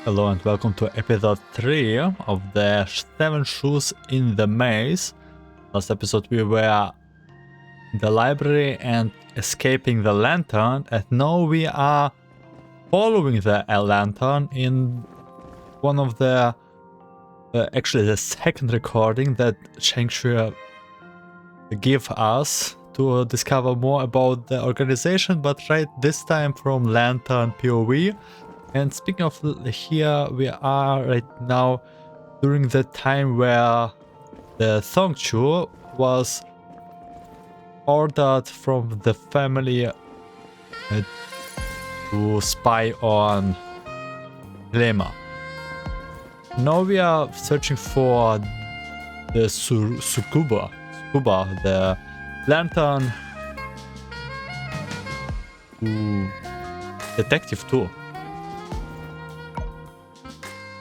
Hello and welcome to episode 3 of the Seven Shus in the Maze. Last episode we were in the library and escaping the lantern, and now we are following the lantern in one of the actually the second recording that Shengshui gave us to discover more about the organization, but right this time from lantern POV. And speaking of here, we are right now during the time where the Songchu was ordered from the family to spy on Lema. Now we are searching for the Scuba, the lantern detective too.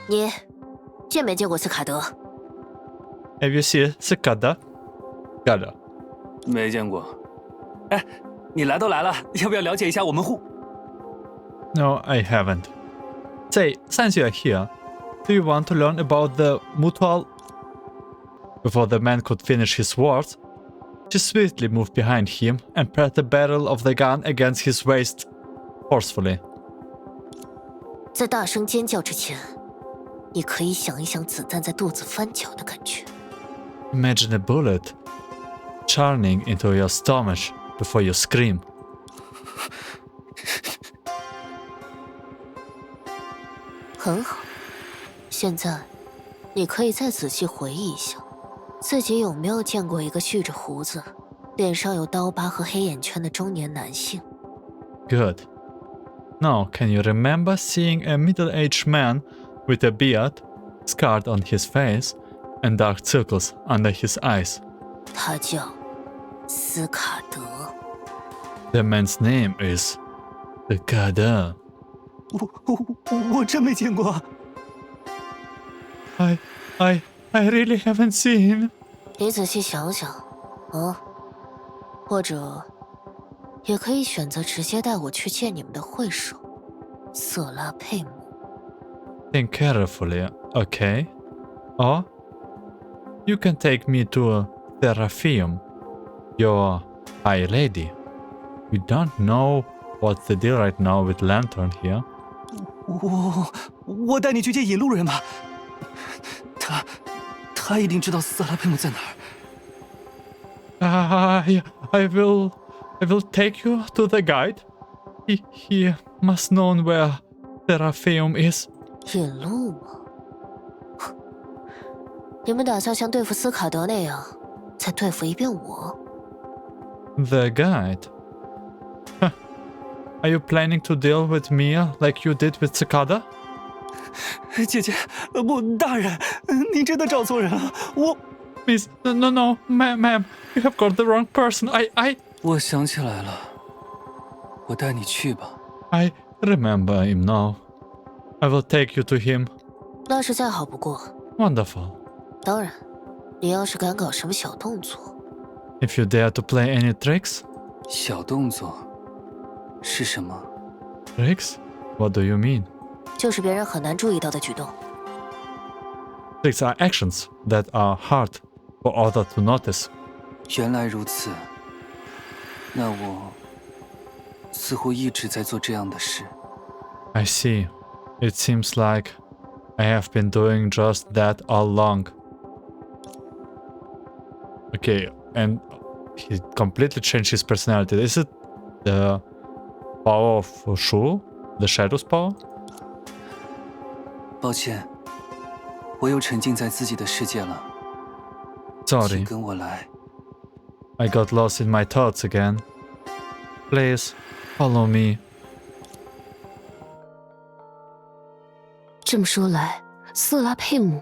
你见没见过斯卡德 Have you seen Scudder? Scudder. 没见过。哎，你来都来了，要不要了解一下我们互？ No, I haven't. Say, since you are here, do you want to learn about the mutual? Before the man could finish his words, she swiftly moved behind him and pressed the barrel of the gun against his waist forcefully. 在大声尖叫之前，你可以想一想子弹在肚子翻搅的感觉。 Imagine a bullet churning into your stomach before you scream. 很好，现在你可以再仔细回忆一下，自己有没有见过一个蓄着胡子、脸上有刀疤和黑眼圈的中年男性？ Good. Now, can you remember seeing a middle-aged man with a beard, scarred on his face, and dark circles under his eyes? 他叫斯卡德。 The man's name is Scudder. 我真没见过。 I really haven't seen. 你仔细想想，或者也可以选择直接带我去见你们的会首瑟拉佩姆。 Think carefully, okay? Or you can take me to Serapeum, your High Lady. We don't know what's the deal right now with Lantern here. 我带你去见引路人吧。他一定知道瑟拉佩姆在哪儿。I will take you to the guide. He must know where Serapeum is. 引路吗？你们打算像对付斯卡德那样，再对付一遍我？ The guide? Huh. Are you planning to deal with me like you did with Scudder? 姐姐，不，大人，您真的找错人了。Miss, no, ma'am, you have got the wrong person. I 我想起来了，我带你去吧。 I remember him now. I will take you to him. 那是再好不过。 Wonderful. 当然，你要是敢搞什么小动作， If you dare to play any tricks. 小动作是什么？ Tricks? What do you mean? 就是别人很难注意到的举动。 Tricks are actions that are hard for others to notice. 原来如此，那我似乎一直在做这样的事。 I see. It seems like I have been doing just that all along. Okay, and he completely changed his personality. Is it the power of Shu? The Shadow's power? 抱歉，我又沉浸在自己的世界了。 Sorry, 请跟我来。 I got lost in my thoughts again. Please, follow me. 这么说来，瑟拉佩姆，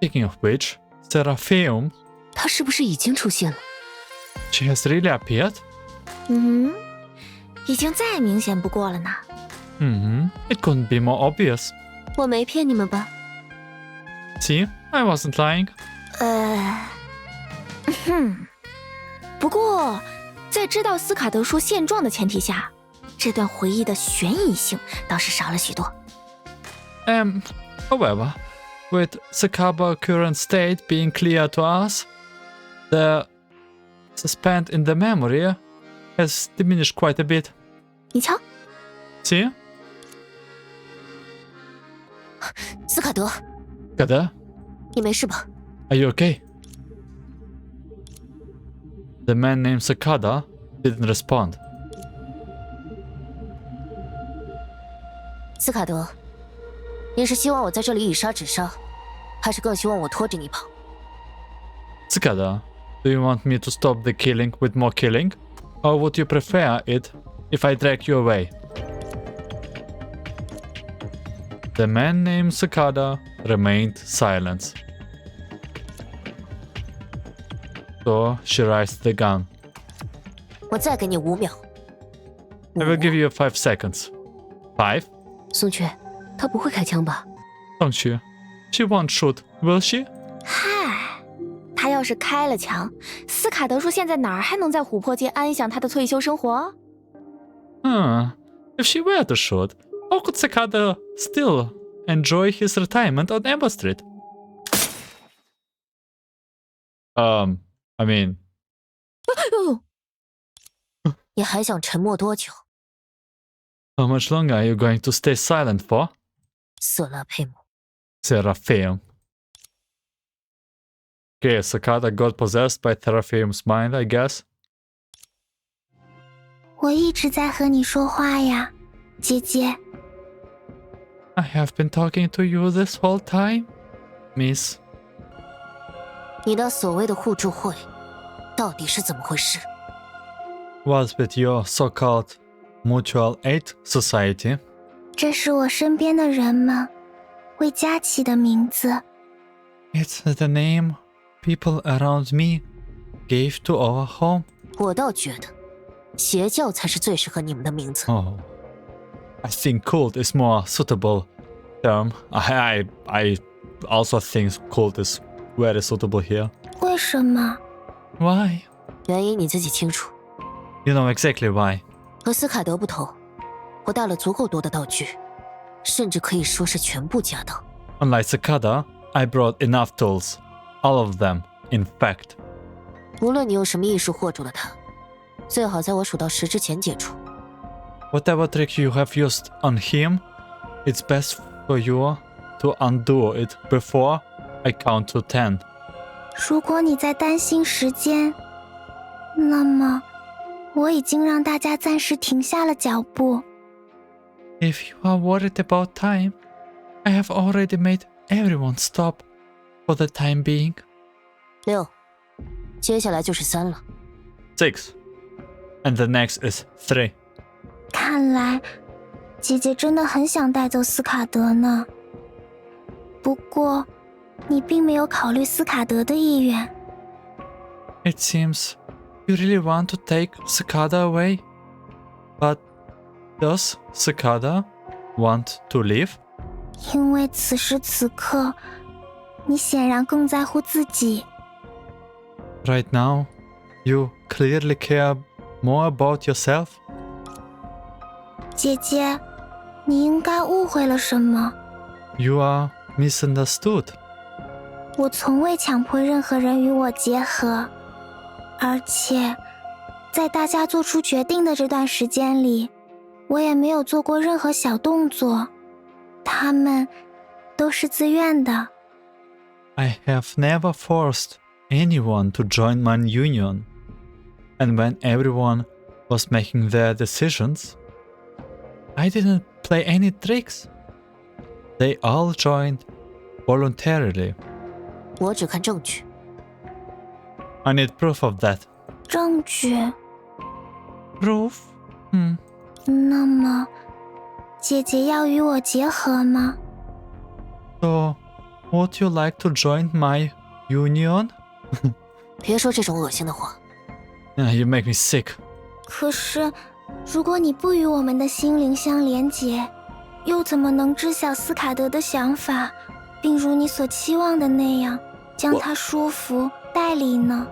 Speaking of which, Serapeum, 他是不是已经出现了？ she has really appeared? 已经再明显不过了呢。It couldn't be more obvious. 我没骗你们吧？ See, I wasn't lying. 不过，在知道斯卡德说现状的前提下，这段回忆的悬疑性倒是少了许多。However, with Sakaba's current state being clear to us, the suspense in the memory has diminished quite a bit. 你瞧， See? 斯卡德， Scudder, 你没事吧？ are you okay? The man named Scudder didn't respond. 斯卡德，你是希望我在这里以杀止杀，还是更希望我拖着你跑？ Scudder, do you want me to stop the killing with more killing? Or would you prefer it if I drag you away? The man named Scudder remained silent. So she raised the gun. 我再给你5秒。 I will give you 5 seconds. 5? 松雀，他不会开枪吧？ Don't you? She won't shoot, will she? 嗨，他要是开了枪，斯卡德说现在哪儿还能在琥珀街安享他的退休生活？ If she were to shoot, how could Scudder still enjoy his retirement on Amber Street? I mean... 你还想沉默多久？ How much longer are you going to stay silent for? 瑟拉佩姆， Serapeum. Okay, Scudder got possessed by Serapeum's mind, I guess. 我一直在和你说话呀，姐姐。 I have been talking to you this whole time, Miss. 你的所谓的互助会，到底是怎么回事？ What's with your so-called mutual aid society? 这是我身边的人们为家起的名字。 It's the name people around me gave to our home. 我倒觉得，邪教才是最适合你们的名字。 Oh, I think cult is more suitable term. I also think cult is very suitable here. 为什么？ Why? 原因你自己清楚。 You know exactly why. 和斯卡德不同，我带了足够多的道具，甚至可以说是全部家当。 Unlike Scudder, I brought enough tools. All of them, in fact. 无论你用什么艺术惑住了他，最好在我数到10之前解除。 Whatever trick you have used on him, it's best for you to undo it before I count to 10. 如果你在担心时间，那么我已经让大家暂时停下了脚步。 If you are worried about time, I have already made everyone stop for the time being. 6，接下来就是3了。 6. And the next is 3. 看来姐姐真的很想带走斯卡德呢。不过你并没有考虑斯卡德的意愿。 It seems you really want to take Scudder away. But does Scudder want to leave? 因为此时此刻你显然更在乎自己。 Right now, you clearly care more about yourself. 姐姐，你应该误会了什么。 You are misunderstood. 我从未强迫任何人与我结合，而且在大家做出决定的这段时间里，我也没有做过任何小动作，他们都是自愿的。 I have never forced anyone to join my union. And when everyone was making their decisions, I didn't play any tricks. They all joined voluntarily. 我只看证据。 I need proof of that. 证据？ Proof? 那么，姐姐要与我结合吗？ So, would you like to join my union? 别说这种恶心的话。 You make me sick. 可是，如果你不与我们的心灵相连结，又怎么能知晓斯卡德的想法，并如你所期望的那样，将他说服、代理呢？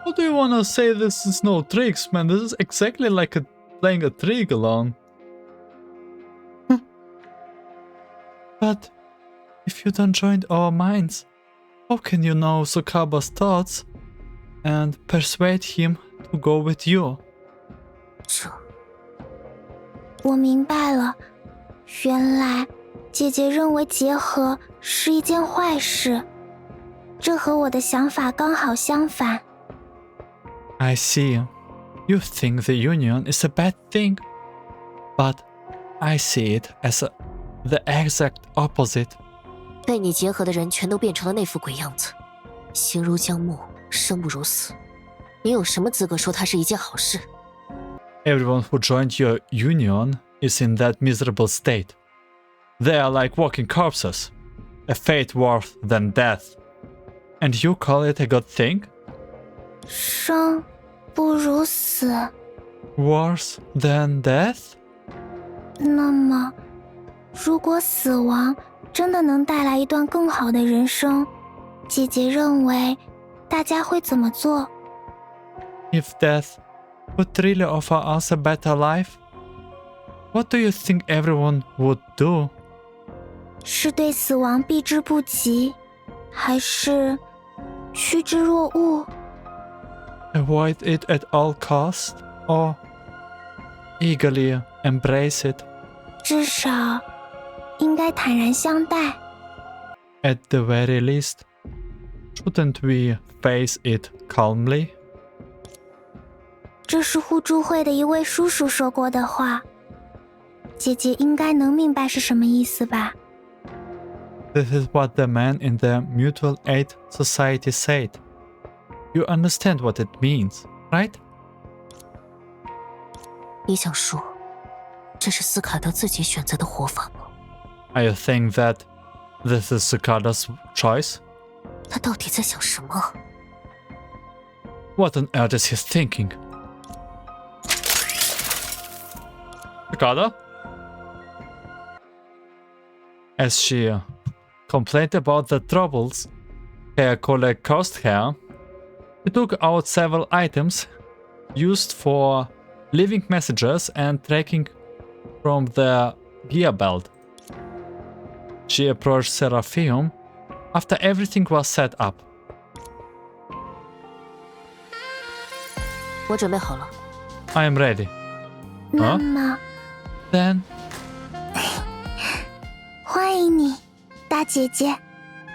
What do you want to say? This is no tricks, man. This is exactly like playing a trick alone. But if you don't join our minds, how can you know Sukaba's thoughts and persuade him to go with you? 这我明白了，原来姐姐认为结合是一件坏事，这和我的想法刚好相反。 I see. You think the union is a bad thing, but I see it as the exact opposite. 被你结合的人全都变成了那副鬼样子，形如将木，生不如死。你有什么资格说它是一件好事？ Everyone who joined your union is in that miserable state. They are like walking corpses, a fate worse than death. And you call it a good thing? 生不如死， Worse than death? 那么，如果死亡真的能带来一段更好的人生，姐姐认为大家会怎么做？ If death would really offer us a better life, what do you think everyone would do? 是对死亡避之不及，还是趋之若鹜？ Avoid it at all costs, or eagerly embrace it? 至少应该坦然相待。 At the very least, shouldn't we face it calmly? 这是互助会的一位叔叔说过的话，姐姐应该能明白是什么意思吧？ This is what the man in the Mutual Aid Society said. You understand what it means, right? 你想说，这是斯卡德自己选择的活法吗？ Are you saying that this is Scudder's choice? 他到底在想什么？ What on earth is he thinking? Scudder? As she complained about the troubles her colleague caused her, he took out several items used for leaving messages and tracking from the gear belt. She approached Serapeum after everything was set up. 我准备好了。 I am ready. 那么， Then, 欢迎你，大姐姐。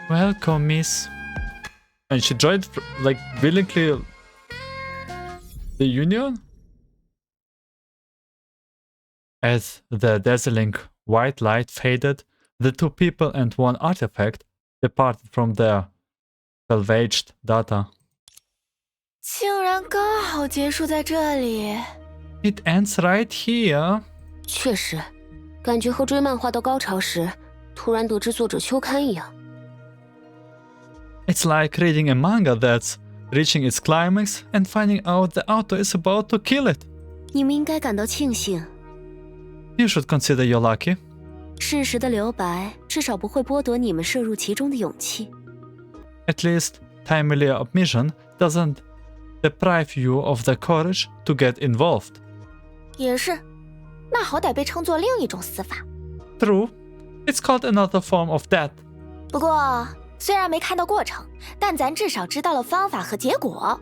welcome, Miss. And she joined, like, willingly the union? As the dazzling white light faded, the two people and one artifact departed from their salvaged data. 竟然刚好结束在这里。 It ends right here. 确实，感觉和追漫画到高潮时，突然得知作者休刊一样。 It's like reading a manga that's reaching its climax and finding out the author is about to kill it. 你们应该感到庆幸， You should consider you're lucky. 适时的留白至少不会剥夺你们涉入其中的勇气。 At least timely omission doesn't deprive you of the courage to get involved. 也是，那好歹被称作另一种死法。 True, it's called another form of death. 不过，虽然没看到过程，但咱至少知道了方法和结果。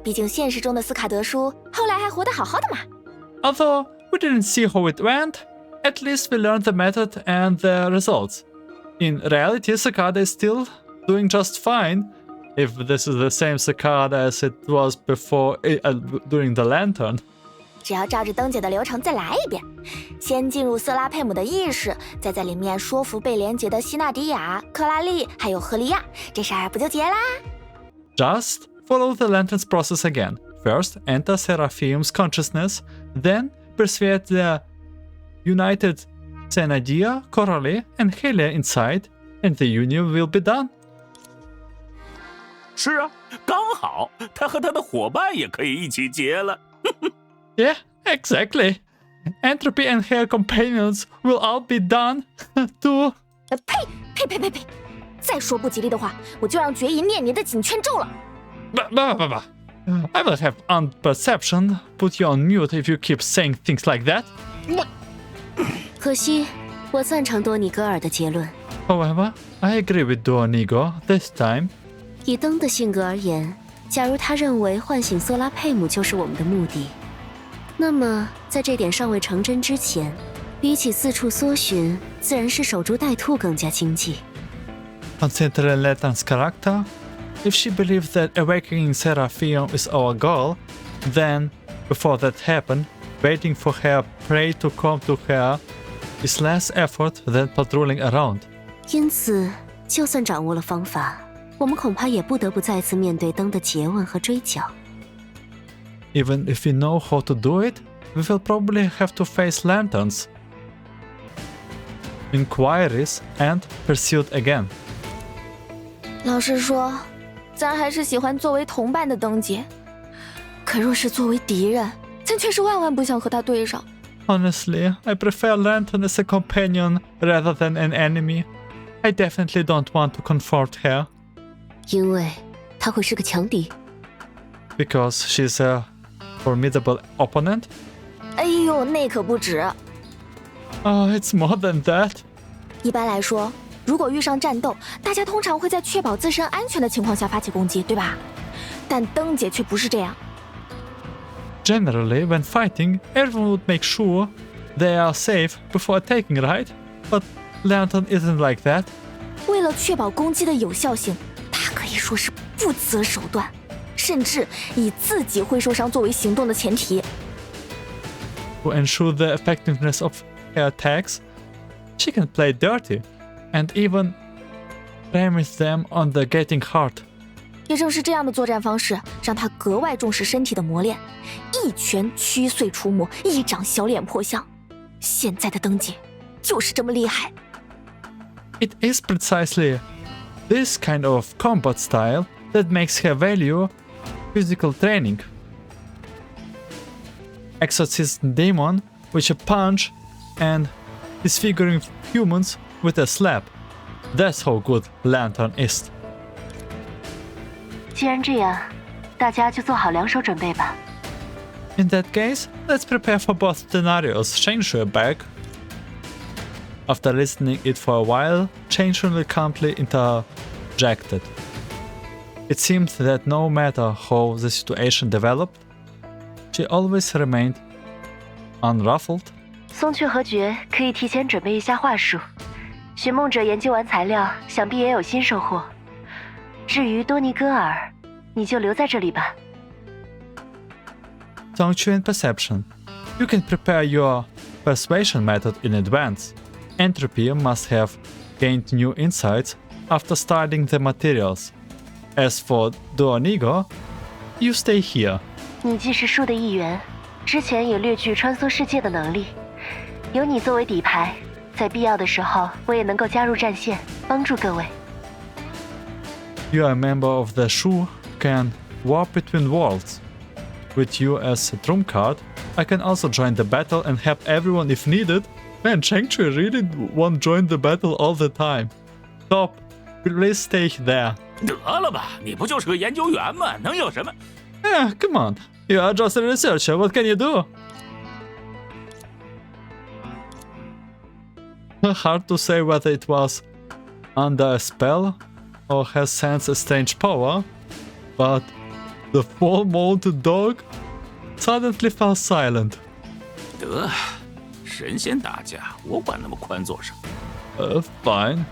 毕竟现实中的斯卡德叔后来还活得好好的嘛。 Although we didn't see how it went, at least we learned the method and the results. In reality, Scudder is still doing just fine, if this is the same Scudder as it was before during the lantern. 只要照着灯姐的流程再来一遍，先进入瑟拉佩姆的意识，再在里面说服被连结的西纳迪亚、克拉丽还有赫利亚，这事儿不就结啦？ Just follow the lantern's process again. First, enter Serapeum's consciousness, then persuade the united Senadina, Coralie, and Helia inside, and the union will be done. 是啊，刚好他和他的伙伴也可以一起结了。Yeah, exactly. Entropy and her companions will all be done too. 呸！再说不吉利的话，我就让绝银念你的紧圈咒了。 I will have unperception. Put you on mute if you keep saying things like that. 可惜，我赞成多尼戈尔的结论。However, I agree with Duonigo this time. 以灯的性格而言，假如他认为唤醒瑟拉佩姆就是我们的目的，那么在这点尚未成真之前，比起四处搜寻，自然是守株待兔更加经济。Considering Lethan's character, if she believes that awakening Serapeum is our goal, then, before that happens, waiting for her prey to come to her is less effort than patrolling around. 因此，就算掌握了方法，我们恐怕也不得不再次面对灯的诘问和追剿。Even if we know how to do it, we will probably have to face lanterns, inquiries, and pursuit again. 老实说，咱还是喜欢作为同伴的灯姐。可若是作为敌人，咱却是万万不想和他对上。Honestly, I prefer Lantern as a companion rather than an enemy. I definitely don't want to confront her. 因为他会是个强敌。Because she's a formidable opponent? 哎呦，那可不止。It's more than that. 一般来说，如果遇上战斗，大家通常会在确保自身安全的情况下发起攻击，对吧？但灯姐却不是这样。Generally, when fighting, everyone would make sure they are safe before attacking, right? But Lantern isn't like that. 为了确保攻击的有效性，他可以说是不择手段，甚至以自己会受伤作为行动的前提。To ensure the effectiveness of her attacks, she can play dirty, and even premise them on the getting hurt. 也正是这样的作战方式，让他格外重视身体的磨练，一拳曲碎除魔，一掌小脸破相。现在的灯姐就是这么厉害。It is precisely this kind of combat style that makes her value physical training. Exorcism demon with a punch and disfiguring humans with a slap. That's how good Lantern is. 既然这样，大家就做好两手准备吧。In that case, let's prepare for both scenarios. Changshun back. After listening it for a while, Changshun will calmly interjected. It seems that no matter how the situation developed, she always remained unruffled. 松雀和爵可以提前准备一下话术，寻梦者研究完材料，想必也有新收获。至于多尼戈尔，你就留在这里吧。Sanction and perception. You can prepare your persuasion method in advance. Entropy must have gained new insights after studying the materials. As for Duonigo, you stay here. 你既是树的一员，之前也略具穿梭世界的能力，有你作为底牌，在必要的时候，我也能够加入战线，帮助各位。You are a member of the Shu, can warp between worlds. With you as a trump card, I can also join the battle and help everyone if needed. Man, Chengchu really won't join the battle all the time. Stop. Please stay there. 得了吧，你不就是个研究员吗？能有什么？ Come on. You are just a researcher. What can you do? Hard to say whether it was under a spell or has sensed a strange power, but the full-mounted dog suddenly fell silent. 得，神仙打架，我管那么宽做什么？ Fine.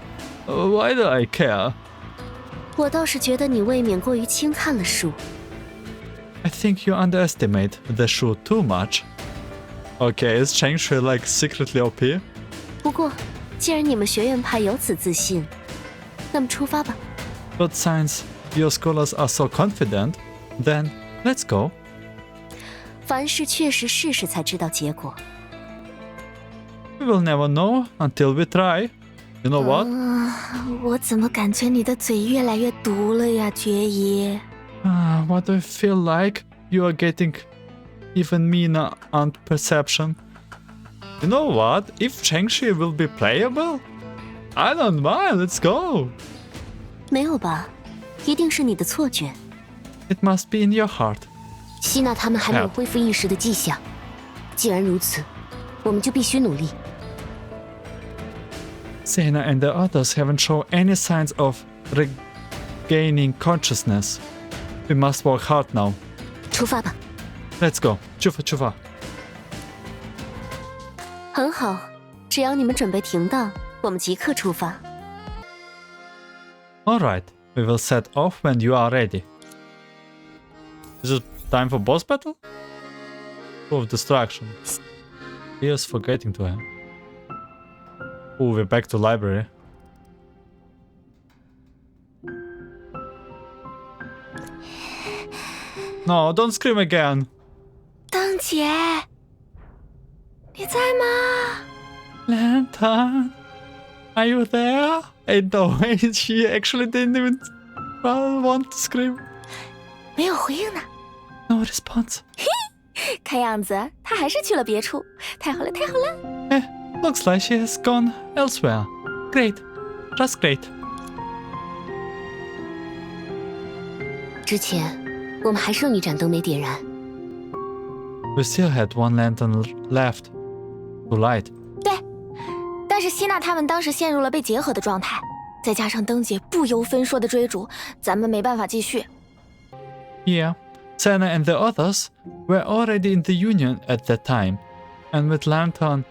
Why do I care? 我倒是觉得你未免过于轻看了树。I think you underestimate the Shu too much. Okay, is Chengshui like secretly OP? 不过，既然你们学院派有此自信，那么出发吧。But since your scholars are so confident, then let's go. 凡事确实试试才知道结果。We will never know until we try. You know what? 我怎么感觉你的嘴越来越毒了呀，爵爷？What do I feel like? You are getting even meaner on perception. You know what? If Chengshi will be playable, I don't mind. Let's go. 没有吧？一定是你的错觉。It must be in your heart. 希娜他们还没有恢复意识的迹象。既然如此，我们就必须努力。Sena and the others haven't shown any signs of regaining consciousness. We must work hard now. 出发吧。 Let's go. 出发，出发。很好，只要你们准备停当，我们即刻出发。 All right, we will set off when you are ready. Is it time for boss battle? Full of distraction. Here's forgetting to him. Oh, we're back to library. No, don't scream again. 灯姐，你在吗？ Lantern, are you there? And no, she actually didn't even want to scream. 没有回应呢。 No response. 看样子他还是去了别处。太好了，太好了！ Looks like she has gone elsewhere. Great, just great. 之前我们还剩一盏灯没点燃。 We still had one lantern left to light. 对，但是希娜他们当时陷入了被结合的状态，再加上灯姐不由分说的追逐，咱们没办法继续。 Yeah, Senna and the others were already in the Union at that time, and with Lantern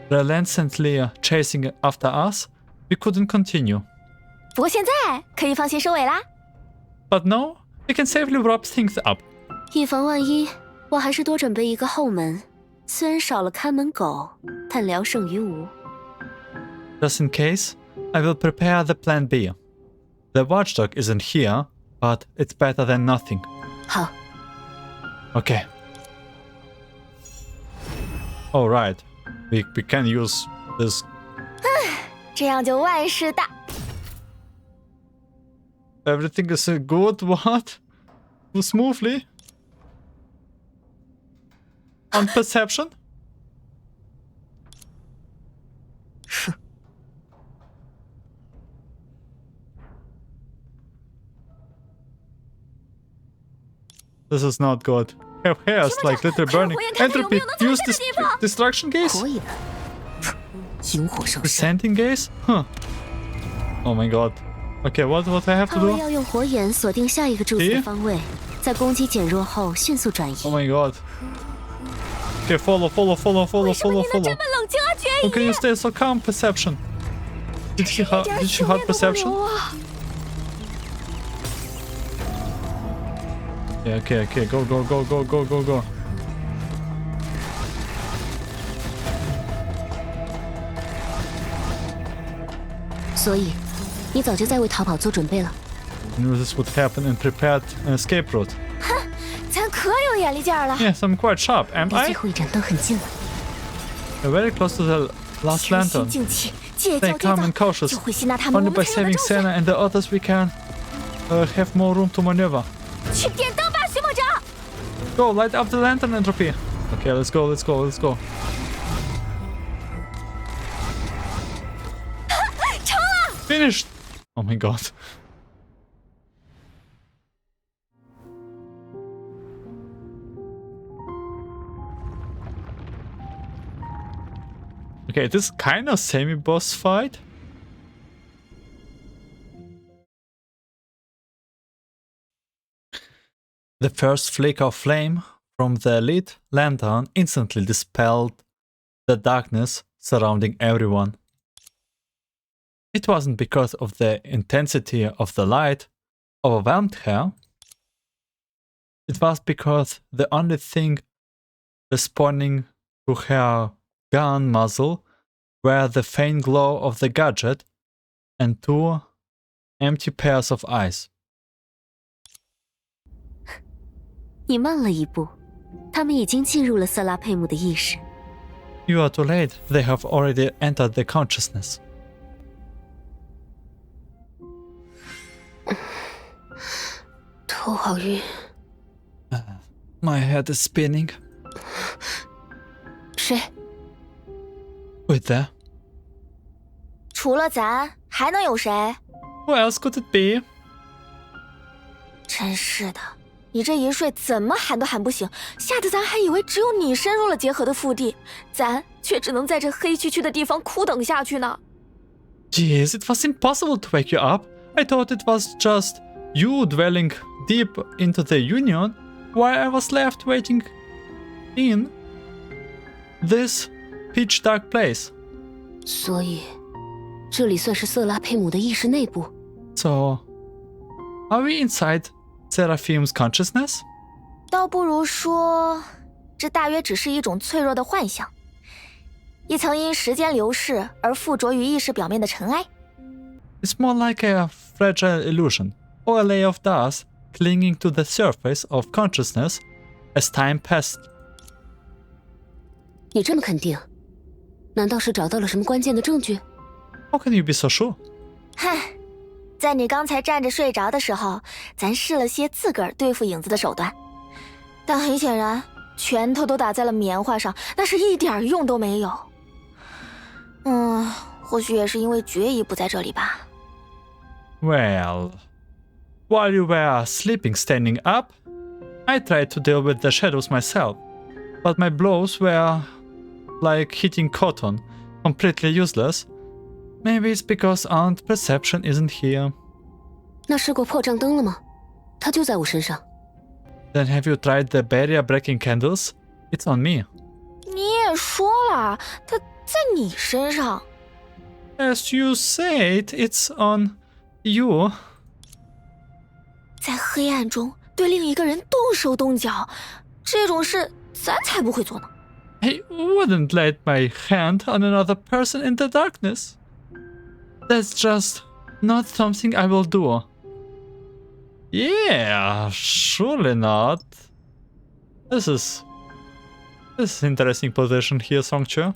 relentlessly chasing after us, we couldn't continue. 不过现在可以放心收尾啦。 But now, we can safely wrap things up. 以防万一，我还是多准备一个后门。虽然少了看门狗，但聊胜于无。 Just in case, I will prepare the plan B. The watchdog isn't here, but it's better than nothing. 好， Okay. Alright. We can use this. 这样就万事大。 Everything is good, what? Smoothly? On perception? This is not good. Have hairs like little burning. Entropy. Use this distraction gaze? 可以的。引火烧身。 Presenting gaze? Huh. Oh my god. Okay, what I have to 浩威 do? 要用火眼锁定下一个柱子的方位，在攻击减弱后迅速转移。 Oh my god. Okay, follow. 为什么你能这么冷静啊，绝 How 艺？ can you stay so calm? Perception. Did she have perception? 啊！ Yeah, okay. Go. 所以，你早就在为逃跑做准备了。 Knew this would happen and prepared an escape route. 咱可有眼力劲儿了。 Yes, I'm quite sharp, am 离最 I? 后一盏灯很近了。 We're very close to the last 全心 lantern. 静气，戒 Stay 骄 calm 跌 and 躁， cautious. 就会吸纳他们， Only 我 by 们才有 saving 的周 Senna 旋。 and the others we can have more room to maneuver. 去点灯吧，徐某长。 Go, light up the lantern, Entropy. Okay, let's go. 成了。 Finished! Oh my god. Okay, this is kind of semi-boss fight. The first flicker of flame from the lit lantern instantly dispelled the darkness surrounding everyone. It wasn't because of the intensity of the light overwhelmed her. It was because the only thing responding to her gun muzzle were the faint glow of the gadget and two empty pairs of eyes. 你慢了一步，他们已经进入了瑟拉佩姆的意识。 You are too late. They have already entered the consciousness. 头好晕。 My head is spinning. 谁？ Wait there. 除了咱，还能有谁？ Who else could it be? 真是的，你这一睡怎么喊都喊不醒，吓得咱还以为只有你深入了结合的腹地，咱却只能在这黑黢黢的地方苦等下去呢。Jeez, it was impossible to wake you up. I thought it was just you dwelling deep into the Union, while I was left waiting in this pitch dark place. 所以，这里算是色拉佩姆的意识内部。So, are we inside Serapeum's consciousness? 倒不如说，这大约只是一种脆弱的幻象，一层因时间流逝而附着于意识表面的尘埃。It's more like a fragile illusion, or a layer of dust clinging to the surface of consciousness as time passed. 你这么肯定？难道是找到了什么关键的证据？ How can you be so sure? 嗨，在你刚才站着睡着的时候，咱试了些自个儿对付影子的手段，但很显然，拳头都打在了棉花上，那是一点用都没有。或许也是因为决意不在这里吧。Well, while you were sleeping standing up, I tried to deal with the shadows myself, but my blows were like hitting cotton, completely useless. Maybe it's because Aunt Perception isn't here. 那试过破障灯了吗？它就在我身上。Then have you tried the barrier breaking candles? It's on me. 你也说了，它在你身上。As you said, it's on you. 在黑暗中对另一个人动手动脚，这种事咱才不会做呢。I wouldn't lay my hand on another person in the darkness. That's just not something I will do. Yeah, surely not. This is interesting position here, Songchu.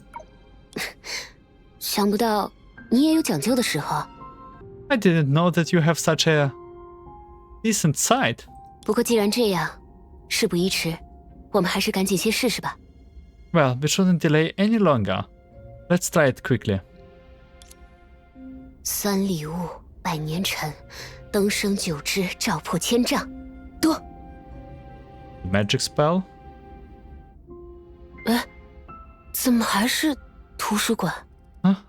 想不到你也有讲究的时候。I didn't know that you have such a decent side. 不过既然这样，事不宜迟，我们还是赶紧先试试吧。Well, we shouldn't delay any longer. Let's try it quickly. 三里雾，百年尘，灯生九枝，照破千丈。多。Magic spell? 怎么还是图书馆？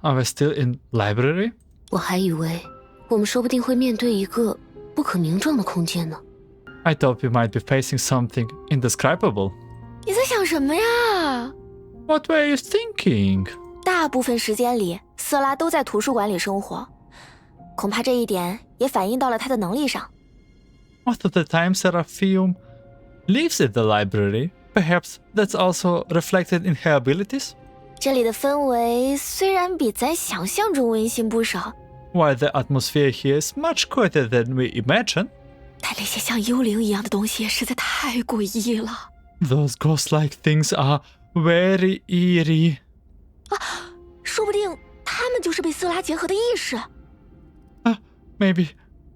Are we still in library? 我还以为我们说不定会面对一个不可名状的空间呢。I thought we might be facing something indescribable. 你在想什么呀？ What were you thinking? 大部分时间里，色拉都在图书馆里生活，恐怕这一点也反映到了他的能力上。 Most of the time, Serapeum lives at the library. Perhaps that's also reflected in her abilities? 这里的氛围虽然比咱想象中温馨不少， While the atmosphere here is much quieter than we imagine, 但那些像幽灵一样的东西实在太诡异了。 those ghost-like things are very eerie. 说不定他们就是被色拉结合的意识。Maybe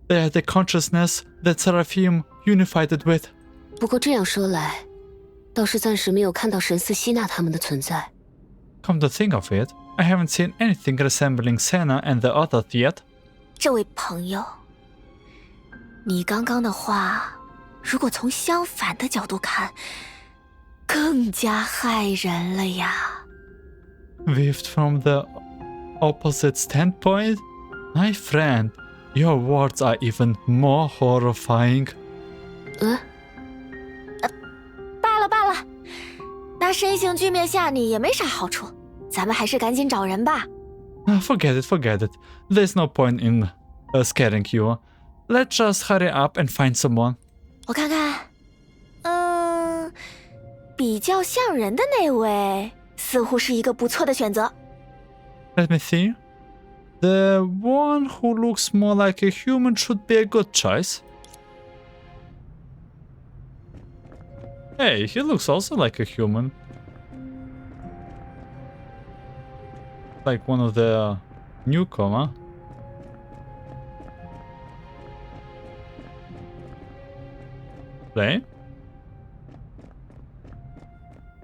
they are the consciousness that Serapeum unified it with. 不过这样说来，倒是暂时没有看到神似希娜他们的存在。 Come to think of it, I haven't seen anything resembling Senna and the others yet. 这位朋友，你刚刚的话，如果从相反的角度看，更加害人了呀。 Viewed from the opposite standpoint, my friend, your words are even more horrifying. 罢了，那身形俱灭吓你也没啥好处，咱们还是赶紧找人吧。Forget it. There's no point in scaring you. Let's just hurry up and find someone. 我看看，比较像人的那位似乎是一个不错的选择。 Let me see. The one who looks more like a human should be a good choice. Hey, he looks also like a human. Like one of the newcomer. Play.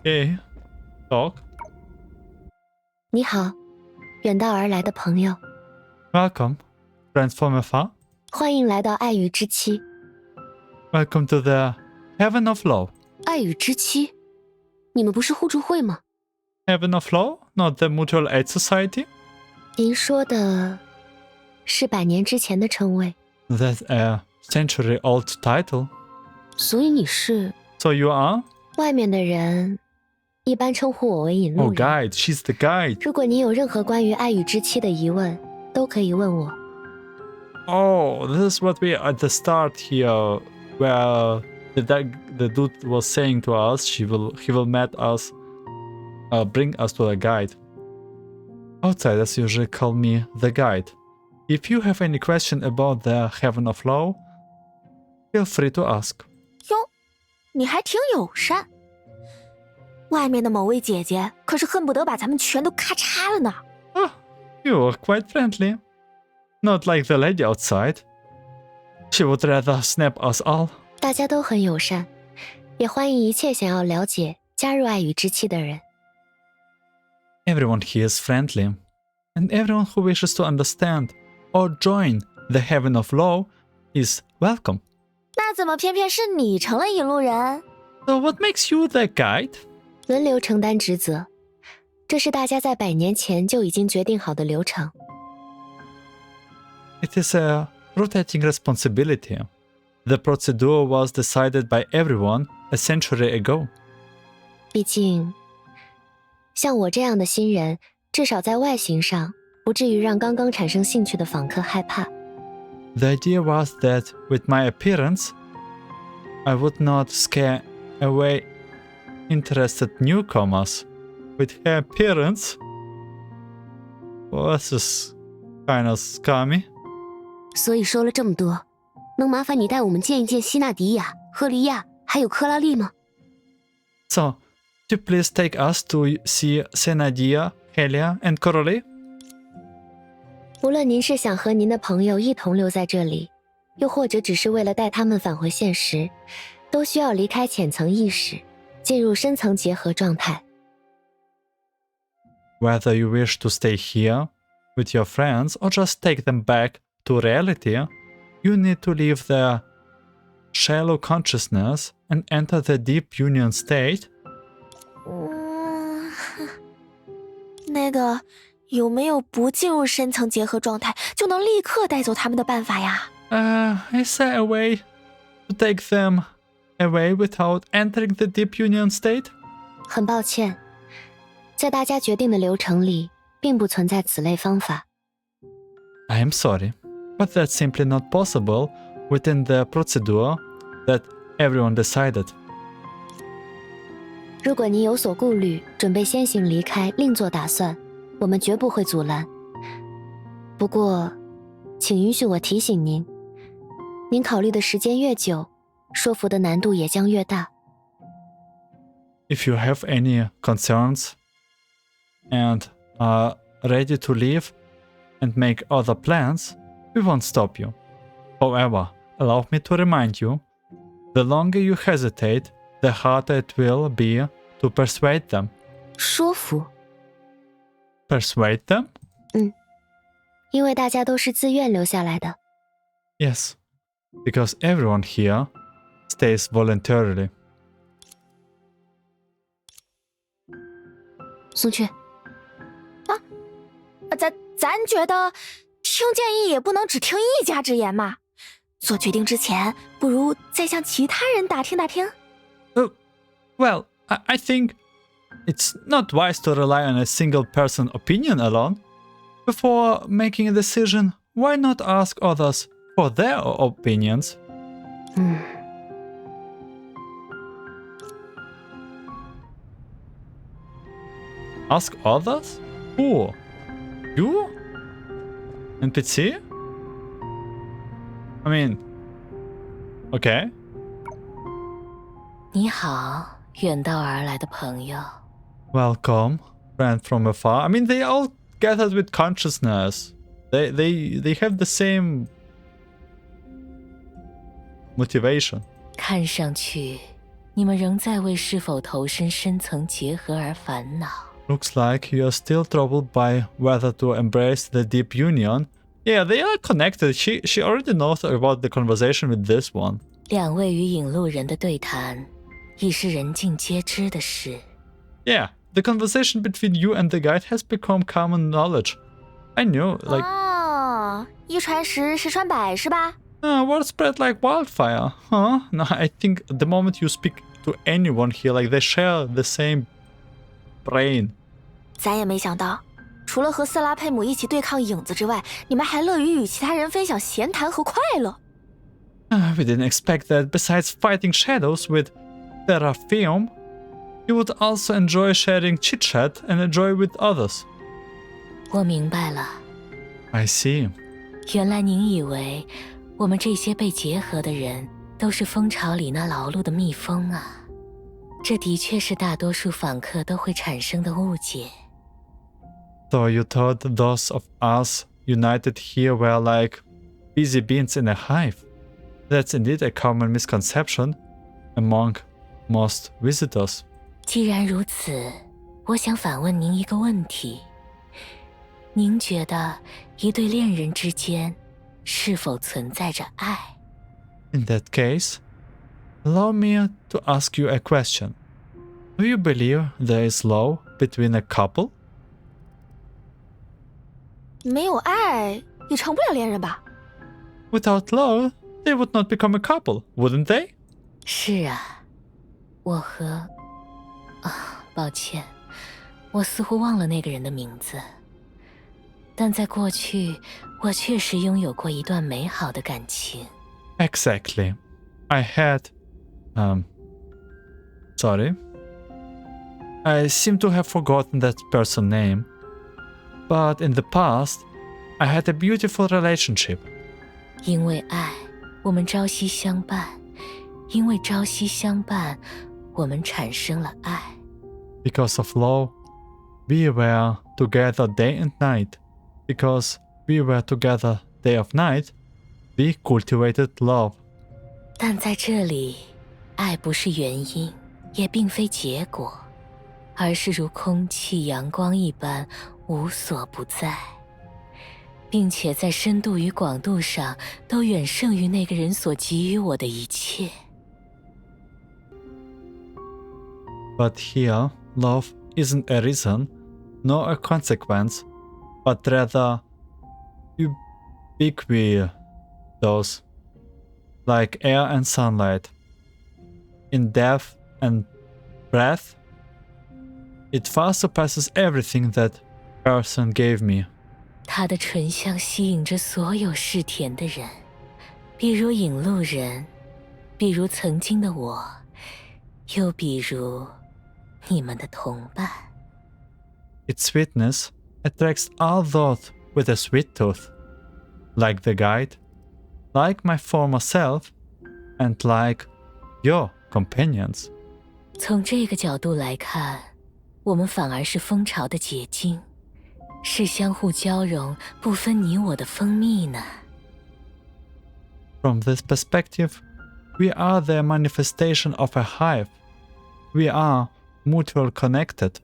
Hey, talk. 你好，远道而来的朋友， Welcome, friends from afar. 欢迎来到爱与之妻。 Welcome to the Heaven of Law. 爱与之妻，你们不是互助会吗？ Heaven of Law, not the Mutual Aid Society. 您说的是100年之前的称谓， That's a century-old title. 所以你是 So you are? 外面的人一般称呼我为引路 Oh, 人。 guide. She's the guide. 如果你有任何关于爱与之妻的疑问，都可以问我。 Oh, this is what we at the start here, where the dude was saying to us, he will meet us, bring us to the guide. Outsiders usually call me the guide. If you have any question about the Heaven of Law, feel free to ask. 哟，你还挺友善。外面的某位姐姐可是恨不得把咱们全都咔嚓了呢。Oh, you are quite friendly. Not like the lady outside. She would rather snap us all. 大家都很友善，也欢迎一切想要了解、加入爱与之妻的人。 Everyone here is friendly, and everyone who wishes to understand or join the Heaven of Law is welcome. 那怎么偏偏是你成了引路人？ So what makes you the guide? 轮流承担职责，这是大家在100年前就已经决定好的流程。 It is a rotating responsibility. The procedure was decided by everyone a century ago. 毕竟，像我这样的新人，至少在外形上不至于让刚刚产生兴趣的访客害怕。 The idea was that with my appearance, I would not scare away interested newcomers. With her appearance, well, this is kind of scummy. 所以说了这么多，能麻烦你带我们见一见西纳迪亚、赫利亚还有克拉丽吗？ So, could you please take us to see Senadina, Helia and Coralie? 无论您是想和您的朋友一同留在这里，又或者只是为了带他们返回现实，都需要离开浅层意识，进入深层结合状态。 Whether you wish to stay here with your friends or just take them back to reality, you need to leave the shallow consciousness and enter the deep union state. 那个有没有不进入深层结合状态就能立刻带走他们的办法呀？ Is there a way to take them away without entering the deep union state? 很抱歉，在大家决定的流程里，并不存在此类方法。 I am sorry, but that's simply not possible within the procedure that everyone decided. 如果您有所顾虑，准备先行离开，另做打算，我们绝不会阻拦。不过，请允许我提醒您，您考虑的时间越久，说服的难度也将越大。 If you have any concerns and are ready to leave and make other plans, we won't stop you. However, allow me to remind you, the longer you hesitate, the harder it will be to persuade them. 说服？ Persuade them? 因为大家都是自愿留下来的。 Yes, because everyone here stays voluntarily. 送去。咱觉得听建议也不能只听一家之言嘛。做决定之前，不如再向其他人打听打听。 Well, I think it's not wise to rely on a single person's opinion alone. Before making a decision, why not ask others for their opinions? Ask others? Who? You? NPC? I mean, okay. 你好，远道而来的朋友。 Welcome, friend from afar. I mean, they all gathered with consciousness. They have the same motivation. 看上去，你们仍在为是否投身深层结合而烦恼。 Looks like you are still troubled by whether to embrace the deep union. Yeah, they are connected. She already knows about the conversation with this one. 两位与引路人的对谈，已是人尽皆知的事。Yeah, the conversation between you and the guide has become common knowledge. I knew, like... 哦，一传十，十传百是吧？ word spread like wildfire, huh? No, I think the moment you speak to anyone here, like they share the same brain. 咱也没想到，除了和瑟拉佩姆一起对抗影子之外，你们还乐于与其他人分享闲谈和快乐。We didn't expect that besides fighting shadows with Serapeum, you would also enjoy sharing chit-chat and enjoy with others. 我明白了。 I see. 原来您以为我们这些被结合的人都是蜂巢里那劳碌的蜜蜂啊。这的确是大多数访客都会产生的误解。So you thought those of us united here were like busy bees in a hive? That's indeed a common misconception among most visitors. 既然如此，我想反问您一个问题：您觉得一对恋人之间是否存在着爱？ In that case, allow me to ask you a question. Do you believe there is love between a couple? 没有爱也成不了恋人吧？ Without love, they would not become a couple, wouldn't they? 是啊，我和……抱歉，我似乎忘了那个人的名字。但在过去，我确实拥有过一段美好的感情。 Exactly. I had... Sorry. I seem to have forgotten that person's name. But in the past, I had a beautiful relationship. 因为爱，我们朝夕相伴；因为朝夕相伴，我们产生了爱。 Because of love, we were together day and night. Because we were together day of night, we cultivated love. 但在这里，爱不是原因，也并非结果，而是如空气、阳光一般无所不在，并且在深度与广度上都远胜于那个人所给予我的一切。 But here, love isn't a reason, nor a consequence, but rather ubiquitous, like air and sunlight. In depth and breadth, it far surpasses everything that person gave me. 他的醇香吸引着所有嗜甜的人，比如引路人，比如曾经的我，又比如你们的同伴。 Its sweetness attracts all those with a sweet tooth, like the guide, like my former self, and like your companions. 从这个角度来看，我们反而是蜂巢的结晶，是相互交融、不分你我的蜂蜜呢。 From this perspective, we are the manifestation of a hive. We are mutual connected,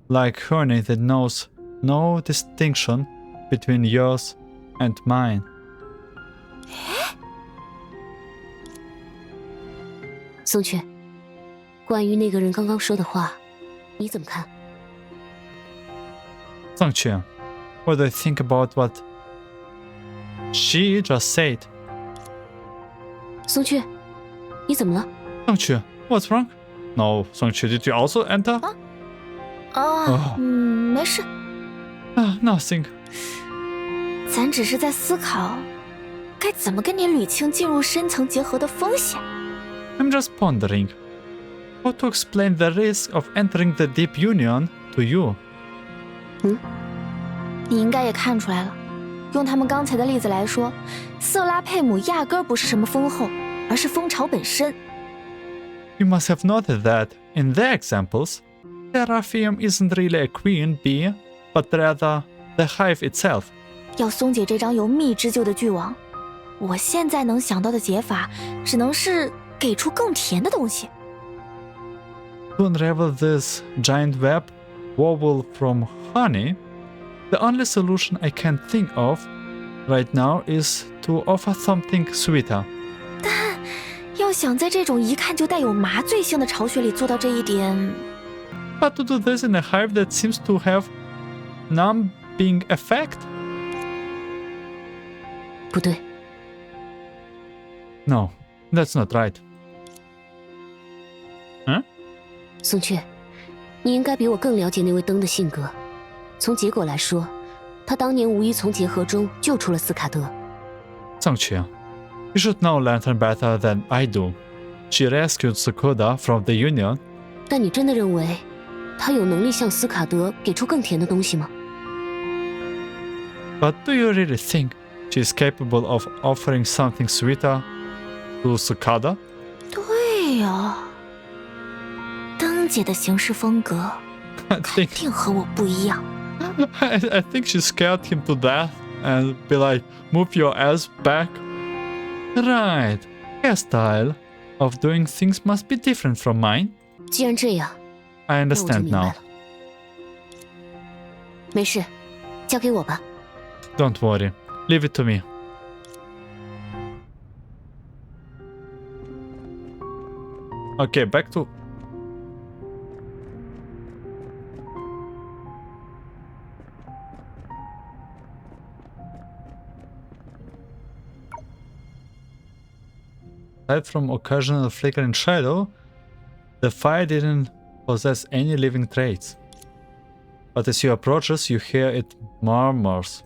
like honey that knows no distinction between yours and mine. 松雀，关于那个人刚刚说的话，你怎么看？ Songqi, what do you think about what she just said? 松雀，你怎么了？ Songqi, what's wrong? No, Songqi, did you also enter? 没事， Nothing. 咱只是在思考，该怎么跟你捋清进入深层结合的风险。 I'm just pondering how to explain the risk of entering the deep union to you. 你应该也看出来了，用他们刚才的例子来说，瑟拉佩姆压根儿不是什么蜂后，而是蜂巢本身。 You must have noted that, in their examples, Serapeum isn't really a queen bee, but rather the hive itself. 要松解这张由蜜织就的巨网，我现在能想到的解法，只能是给出更甜的东西。 To unravel this giant web woven from honey, the only solution I can think of right now is to offer something sweeter. 要想在这种一看就带有麻醉性的巢穴里做到这一点， But to do this in a hive that seems to have numbing effect? 不对， No, that's not right. 宋雀，你应该比我更了解那位灯的性格。从结果来说，他当年无疑从结合中救出了斯卡德。Songqi, you should know Lantern better than I do. She rescued Scudder from the Union. 但你真的认为他有能力向斯卡德给出更甜的东西吗？ But do you really think she's capable of offering something sweeter to Scudder? 对呀，灯姐的行事风格 I 肯 think 定和我不一样。I think she scared him to death and be like, move your ass back. Right, her style of doing things must be different from mine. 既然这样， I 那我就 understand 明白 now. 了。没事，交给我吧。 Don't worry, leave it to me. Okay, back to... Aside from occasional flickering shadow, the fire didn't possess any living traits. But as you approach us, you hear it murmurs.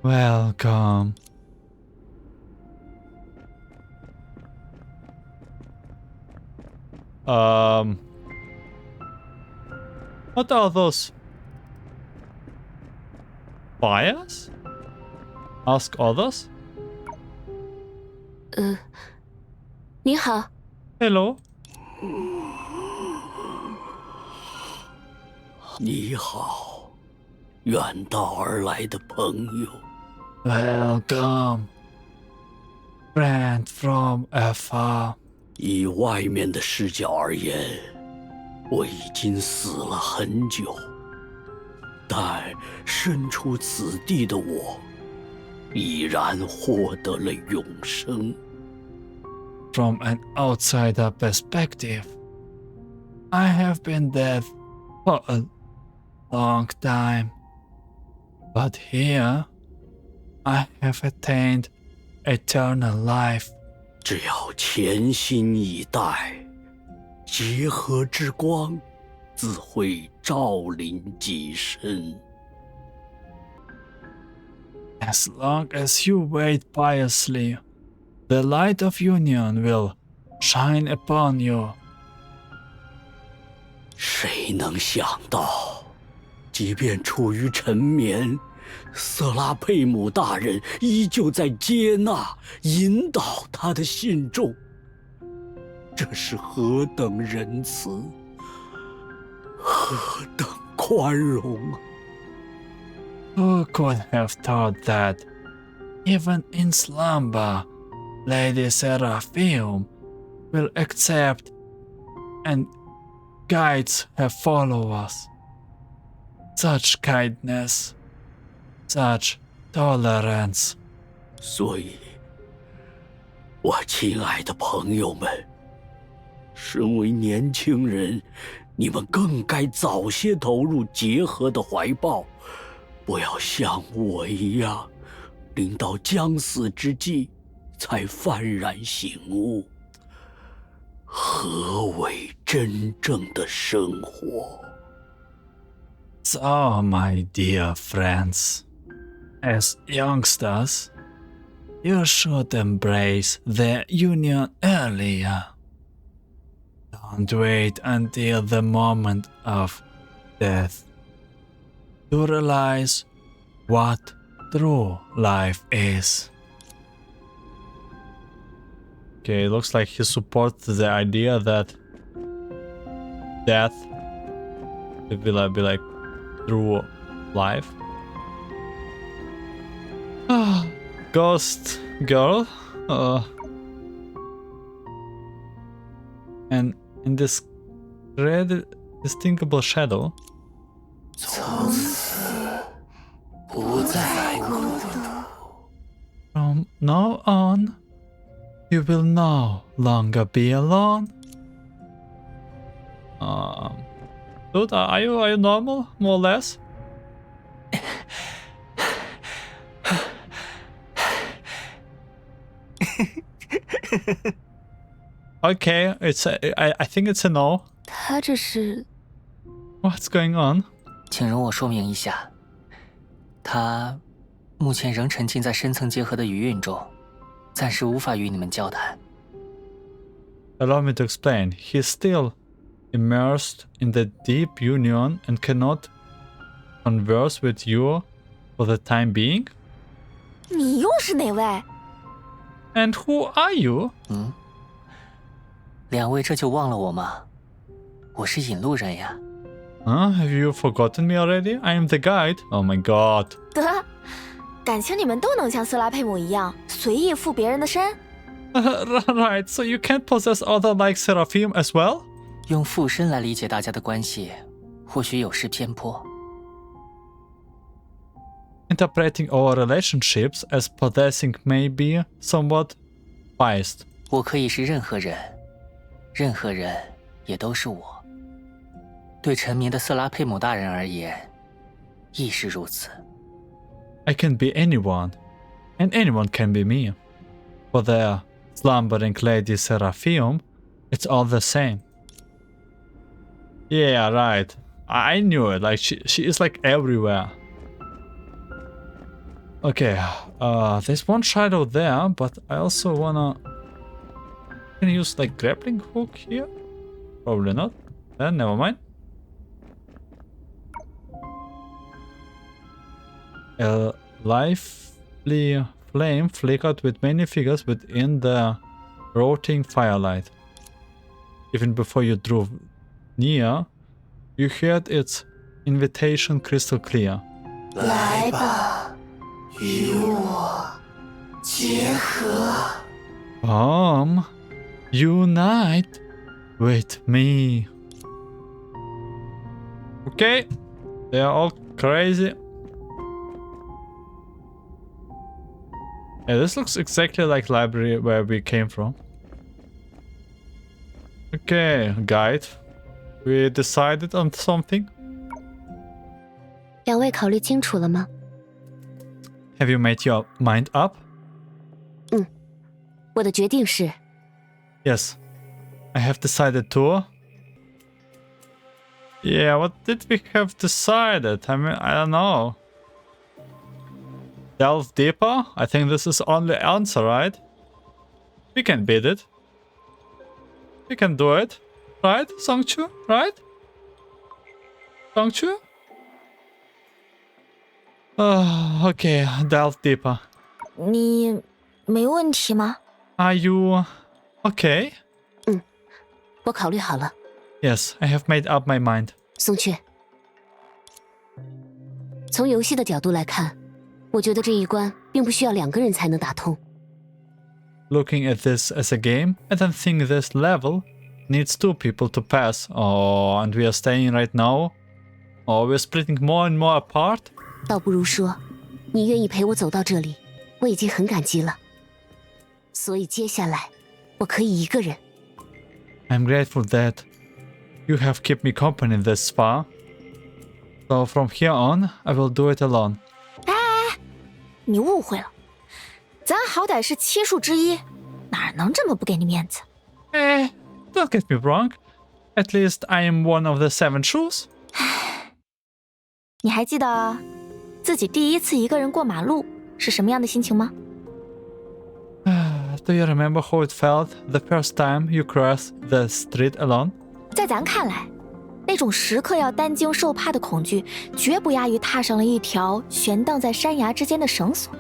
Welcome. What are those fires? Ask others. 你好， Hello. 你好，远道而来的朋友。 Welcome. Friend from afar. 以外面的视角而言，我已经死了很久，但身处此地的我，已然获得了永生。 From an outsider perspective, I have been dead for a long time. But here, I have attained eternal life. 只要潜心以待，结合之光自会照临己身。 As long as you wait piously, the light of union will shine upon you. 谁能想到，即便处于沉眠，瑟拉佩姆大人依旧在接纳、引导他的信众。这是何等仁慈，何等宽容啊！ Who could have thought that, even in slumber, Lady Serapeum will accept and guide her followers? Such kindness, such tolerance. 所以，我亲爱的朋友们，身为年轻人，你们更该早些投入结合的怀抱，不要像我一样，临到将死之际才幡然醒悟，何为真正的生活。 So, my dear friends, as youngsters, you should embrace the union earlier. Don't wait until the moment of death to realize what true life is. Okay, looks like he supports the idea that death will be like true life. Ghost girl, and in this red distinguishable shadow, 从此不再孤独。From now on, you will no longer be alone. Dude, are you normal, more or less? Okay, I think it's a no. 他这是 What's going on? 请容我说明一下，他目前仍沉浸在深层结合的余韵中，暂时无法与你们交谈。Allow me to explain. He's still immersed in the deep union and cannot converse with you for the time being. 你又是哪位？ And who are you? 两位这就忘了我吗？我是引路人呀。Have you forgotten me already? I am the guide. Oh my god. 得，感情你们都能像斯拉佩姆一样随意附别人的身？ Right, so you can't possess other like Serapeum as well? 用附身来理解大家的关系，或许有失偏颇。Interpreting our relationships as possessing may be somewhat biased. 我可以是任何人，任何人也都是我。对沉迷的色拉佩姆大人而言，亦是如此。I can be anyone, and anyone can be me. For the slumbering lady Serapeum, it's all the same. Yeah, right. I knew it. Like she is like everywhere. Okay, there's one shadow there, but I also wanna... Can I use like grappling hook here? Probably not. Then never mind. A lively flame flickered with many figures within the rotting firelight. Even before you drew near, you heard its invitation crystal clear. 来吧，与我结合。 Unite with me. Okay, they are all crazy. Yeah, this looks exactly like library where we came from. Okay, guide. We decided on something. 两位考虑清楚了吗？ Have you made your mind up? 我的决定是， Yes, I have decided to. Yeah, what did we have decided? I mean, I don't know. Delve deeper? I think this is only answer, right? We can beat it. We can do it. Right, Songchu? Right? Songchu? Okay, delve deeper. 你没问题吗？ Are you okay? 我考虑好了。 Yes, I have made up my mind. 松雀，从游戏的角度来看，我觉得这一关并不需要2个人才能打通。 Looking at this as a game, I don't think this level needs 2 people to pass. Oh, and we are staying right now? Oh, we're splitting more and more apart? 倒不如说，你愿意陪我走到这里，我已经很感激了。所以接下来，我可以一个人。 I'm grateful that you have kept me company this far. So from here on, I will do it alone. 你误会了，咱好歹是7术之一，哪能这么不给你面子？ Don't get me wrong. At least I am one of the 7 Shus. 你还记得自己第一次一个人过马路是什么样的心情吗？ Do you remember how it felt the first time you crossed the street alone? 在咱看来，那种时刻要担惊受怕的恐惧，绝不亚于踏上了一条悬荡在山崖之间的绳索。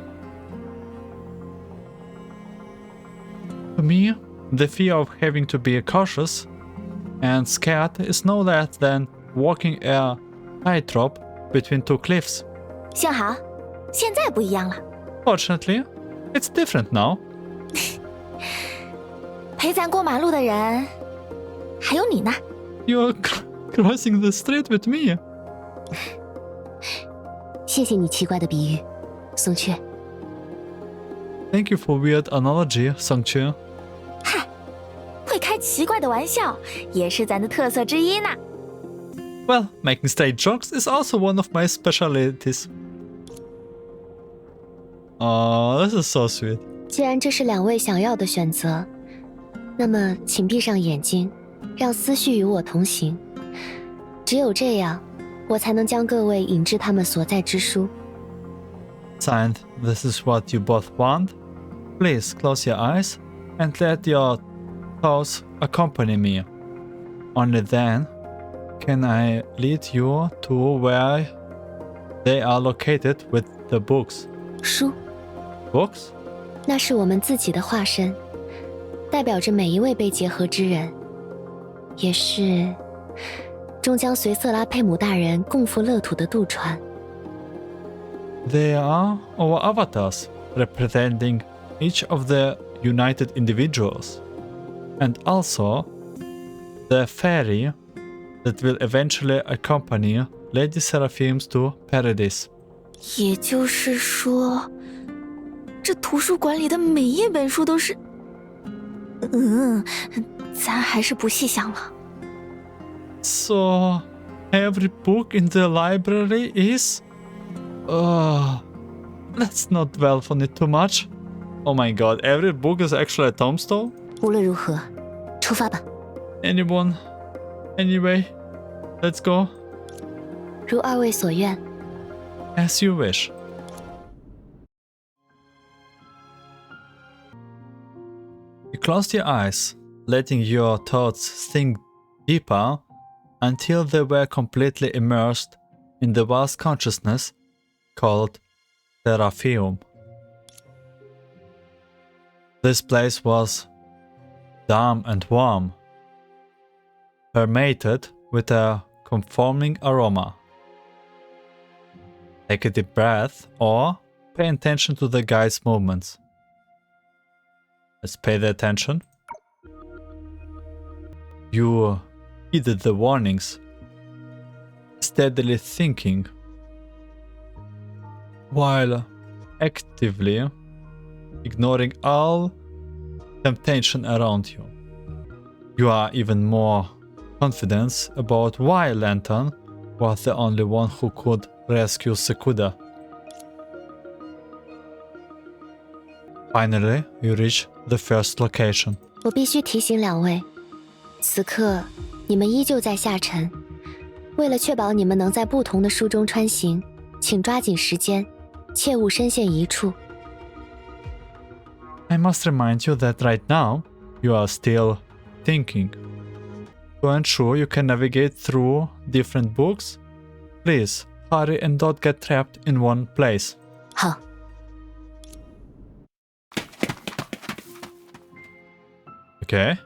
To me, the fear of having to be cautious and scared is no less than walking a tightrope between 2 cliffs. 幸好，现在不一样了。 Fortunately, it's different now. 陪咱过马路的人，还有你呢。 You're crossing the street with me. 谢谢你奇怪的比喻，松雀。Thank you for weird analogy, Sangqu. 嗨，会开奇怪的玩笑也是咱的特色之一呢。Well, making straight jokes is also one of my specialties. Oh, this is so sweet. 既然这是两位想要的选择，那么请闭上眼睛，让思绪与我同行。只有这样，我才能将各位引至他们所在之书。Signed, this is what you both want. Please close your eyes and let your thoughts accompany me. Only then can I lead you to where they are located with the books. 书， Books? 那是我们自己的化身，代表着每一位被结合之人，也是终将随瑟拉佩姆大人共赴乐土的渡船。They are our avatars, representing each of the united individuals, and also the fairy that will eventually accompany Lady Serapeum to paradise. 也就是说，这图书馆里的每一本书都是……咱还是不细想了。So, every book in the library is... let's not dwell on it too much. Oh my god, every book is actually a tombstone? 无论如何，出发吧。 Anyone? Anyway, let's go. 如二位所愿。 As you wish. You closed your eyes, letting your thoughts sink deeper until they were completely immersed in the vast consciousness called Serapeum. This place was dumb and warm, permeated with a comforting aroma. Take a deep breath or pay attention to the guide's movements. Let's pay the attention. You heeded the warnings, steadily thinking, while actively ignoring all temptation around you. You are even more confident about why Lantern was the only one who could rescue Scudder. Finally, you reach the first location. 我必须提醒两位，此刻你们依旧在下沉。为了确保你们能在不同的书中穿行，请抓紧时间，切勿深陷一处。I must remind you that right now, you are still thinking. To ensure you can navigate through different books, please hurry and don't get trapped in one place. 好， Okay.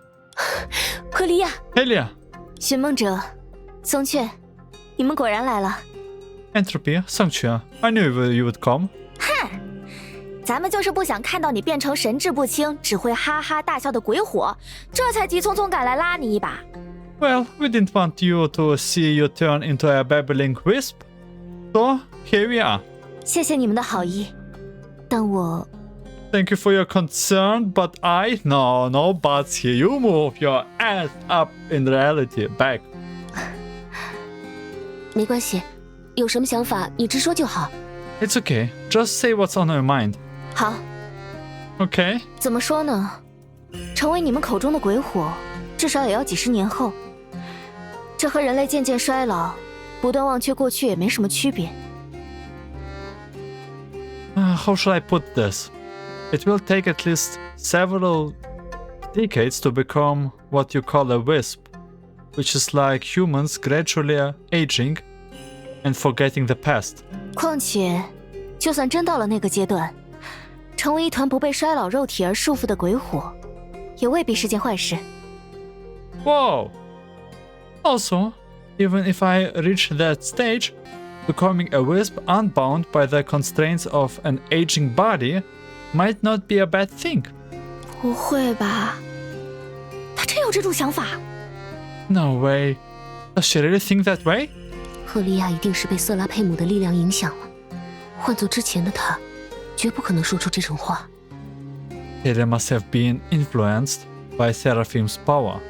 赫利亚， Helia, 寻梦者，松雀，你们果然来了。 Entropy, Sangqu, I knew you would come. 咱们就是不想看到你变成神志不清、只会哈哈大笑的鬼火，这才急匆匆赶来拉你一把。 Well, we didn't want you to see you turn into a babbling wisp. So, here we are. 谢谢你们的好意，但我 Thank you for your concern, but no buts here. You move your ass up in reality, back. 没关系，有什么想法你直说就好。 It's okay. Just say what's on your mind. 好。 Okay? 怎么说呢？成为你们口中的鬼火，至少也要几十年后。这和人类渐渐衰老、不断忘却过去也没什么区别。How should I put this? It will take at least several decades to become what you call a wisp, which is like humans gradually aging and forgetting the past. 况且，就算真到了那个阶段，成为一团不被衰老肉体而束缚的鬼火，也未必是件坏事。 Whoa! Also, even if I reach that stage, becoming a wisp unbound by the constraints of an aging body might not be a bad thing. 不会吧？他真有这种想法？ No way. Does she really think that way? 赫利亚一定是被瑟拉佩姆的力量影响了，换做之前的他，绝不可能说出这种话。Helia must have been influenced by Serapeum's power.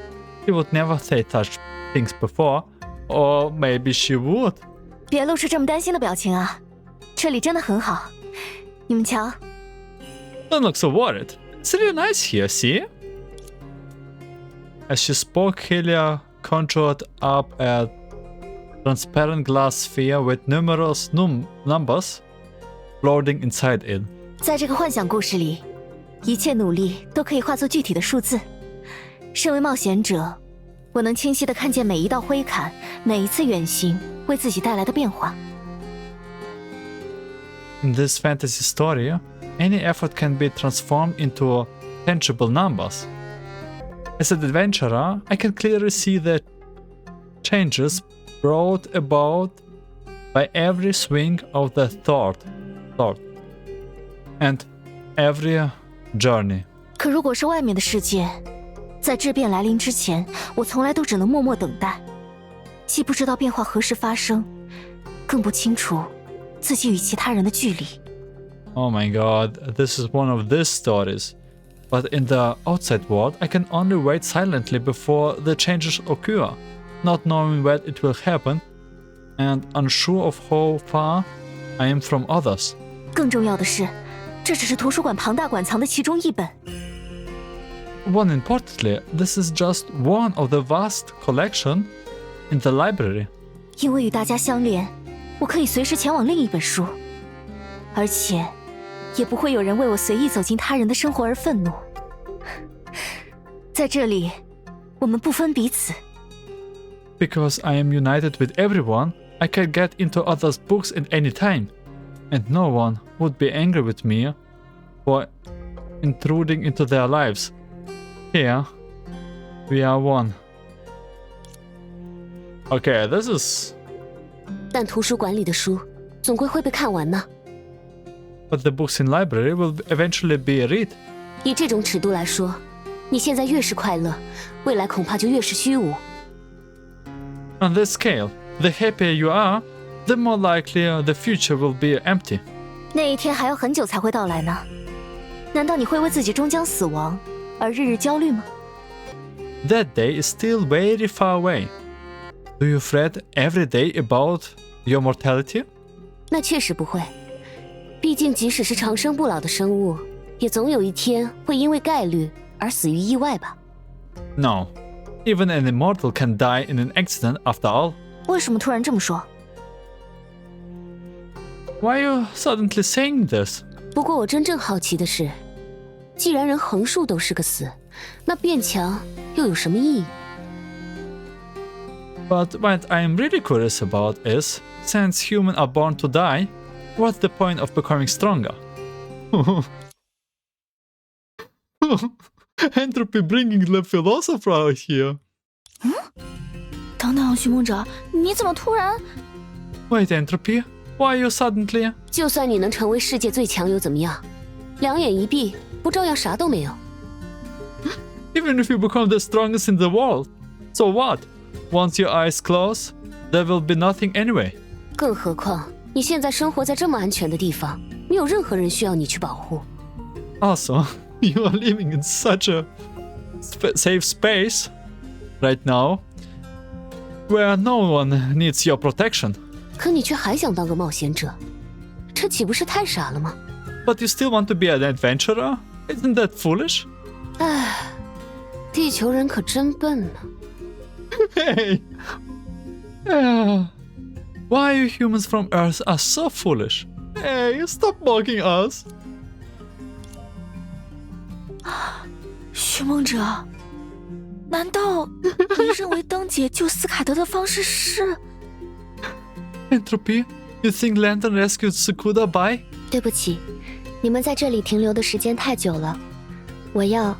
She would never say such things before, or maybe she would. 别露出这么担心的表情啊，这里真的很好，你们瞧。Don't look so worried. It's really nice here, see? As she spoke, Helia conjured up a transparent glass sphere with numerous numbers floating inside it. 在这个幻想故事里，一切努力都可以化作具体的数字。身为冒险者，我能清晰地看见每一道挥砍，每一次远行为自己带来的变化。In this fantasy story, any effort can be transformed into tangible numbers. As an adventurer, I can clearly see the changes brought about by every swing of the sword and every journey. 可如果是外面的世界，在质变来临之前，我从来都只能默默等待，既不知道变化何时发生，更不清楚自己与其他人的距离。Oh my god, this is one of these stories. But in the outside world, I can only wait silently before the changes occur, not knowing when it will happen, and unsure of how far I am from others. 更重要的是，这只是图书馆庞大馆藏的其中一本。More importantly, this is just one of the vast collection in the library. 因为与大家相连，我可以随时前往另一本书，而且也不会有人为我随意走进他人的生活而愤怒。在这里，我们不分彼此。Because I am united with everyone, I can get into others' books at any time, and no one would be angry with me for intruding into their lives. Here, we are one. Okay, this is... 但图书馆里的书总归会被看完呢。But the books in library will eventually be read. 以这种尺度来说，你现在越是快乐，未来恐怕就越是虚无。On this scale, the happier you are, the more likely the future will be empty. 那一天还要很久才会到来呢。难道你会为自己终将死亡而日日焦虑吗？ That day is still very far away. Do you fret every day about your mortality? 那确实不会，毕竟即使是长生不老的生物，也总有一天会因为概率而死于意外吧。 No. Even an immortal can die in an accident after all. 为什么突然这么说？ Why are you suddenly saying this? 不过我真正好奇的是，既然人横竖都是个死，那变强又有什么意义？ But what I am really curious about is, since humans are born to die, what's the point of becoming stronger? Entropy bringing the philosopher out here. 等等，徐梦哲，你怎么突然？ Wait, Entropy, why are you suddenly? 就算你能成为世界最强又怎么样？两眼一闭，不照样啥都没有？ Even if you become the strongest in the world, so what? Once your eyes close, there will be nothing anyway. 更何况你现在生活在这么安全的地方，没有任何人需要你去保护。 Also, you are living in such a safe space right now, where no one needs your protection. 可你却还想当个冒险者，这岂不是太傻了吗？ But you still want to be an adventurer? Isn't that foolish? 唉，地球人可真笨呢。 Hey! Why you humans from Earth are so foolish? Hey, stop mocking us! 徐梦哲，难道你认为灯姐救斯卡德的方式是？ Entropy, you think Lantern rescued Scudder by? 对不起，你们在这里停留的时间太久了，我要。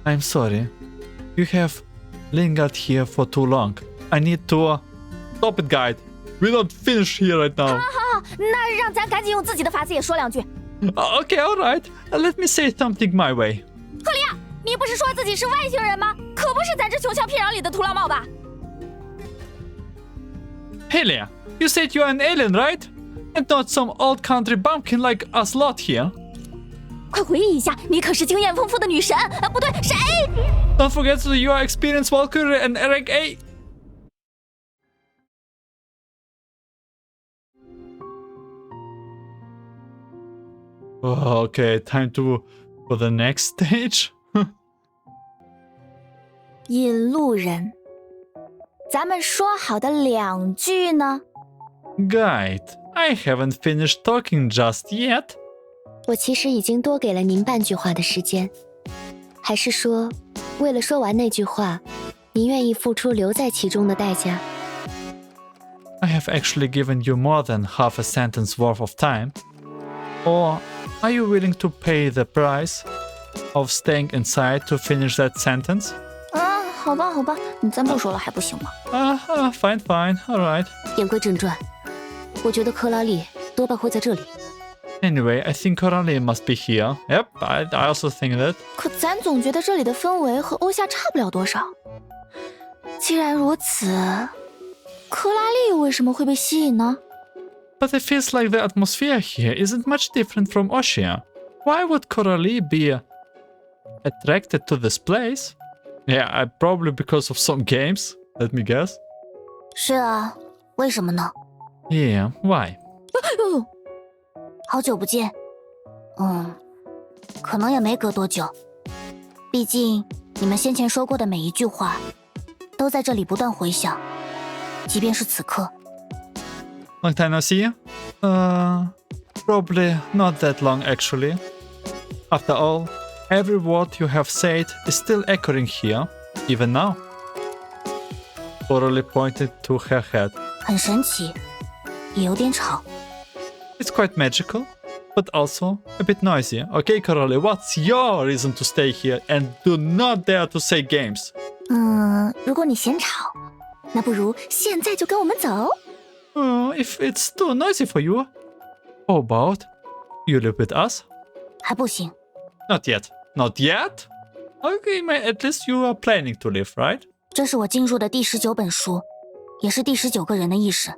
I'm sorry. You have lingered here for too long. I need to... Stop it, guide. We don't finish here right now. 好，那让咱赶紧用自己的法子也说两句。 Okay, alright. Let me say something my way. 赫利亚，你不是说自己是外星人吗？可不是咱这穷乡僻壤里的土老帽吧？ Helia, you said you're an alien, right? And not some old country bumpkin like us lot here. 快回忆一下，你可是经验丰富的女神啊！不对，是 A。 Don't forget that you are experienced Valkyrie and Eric A. Oh, okay, time for the next stage. 引路人，咱们说好的2句呢？ Guide, I haven't finished talking just yet. 我其实已经多给了您半句话的时间，还是说，为了说完那句话，您愿意付出留在其中的代价？ I have actually given you more than half a sentence worth of time. Or are you willing to pay the price of staying inside to finish that sentence? 好吧，好吧，咱不说了还不行吗？ Fine, all right. 言归正传，我觉得克拉丽多半会在这里。 Anyway, I think Coralie must be here. Yep, I also think that. 可咱总觉得这里的氛围和欧夏差不了多少。既然如此，克拉丽为什么会被吸引呢？ But it feels like the atmosphere here isn't much different from Oceania. Why would Coralie be attracted to this place? Yeah, probably because of some games. Let me guess. 是啊，为什么呢？ Yeah, why? 好久不见。可能也没隔多久。毕竟你们先前说过的每一句话，都在这里不断回响，即便是此刻。 Long time no see? Probably not that long actually. After all, every word you have said is still echoing here, even now. Coralie pointed to her head. 很神奇，也有点吵。 It's quite magical, but also a bit noisy. Okay, Coralie, what's your reason to stay here and do not dare to say games? 如果你嫌吵，那不如现在就跟我们走。 If it's too noisy for you, how about you live with us? 还不行。 Not yet. Not yet? Okay, at least you are planning to live, right? 这是我进入的第19本书，也是第19个人的意识。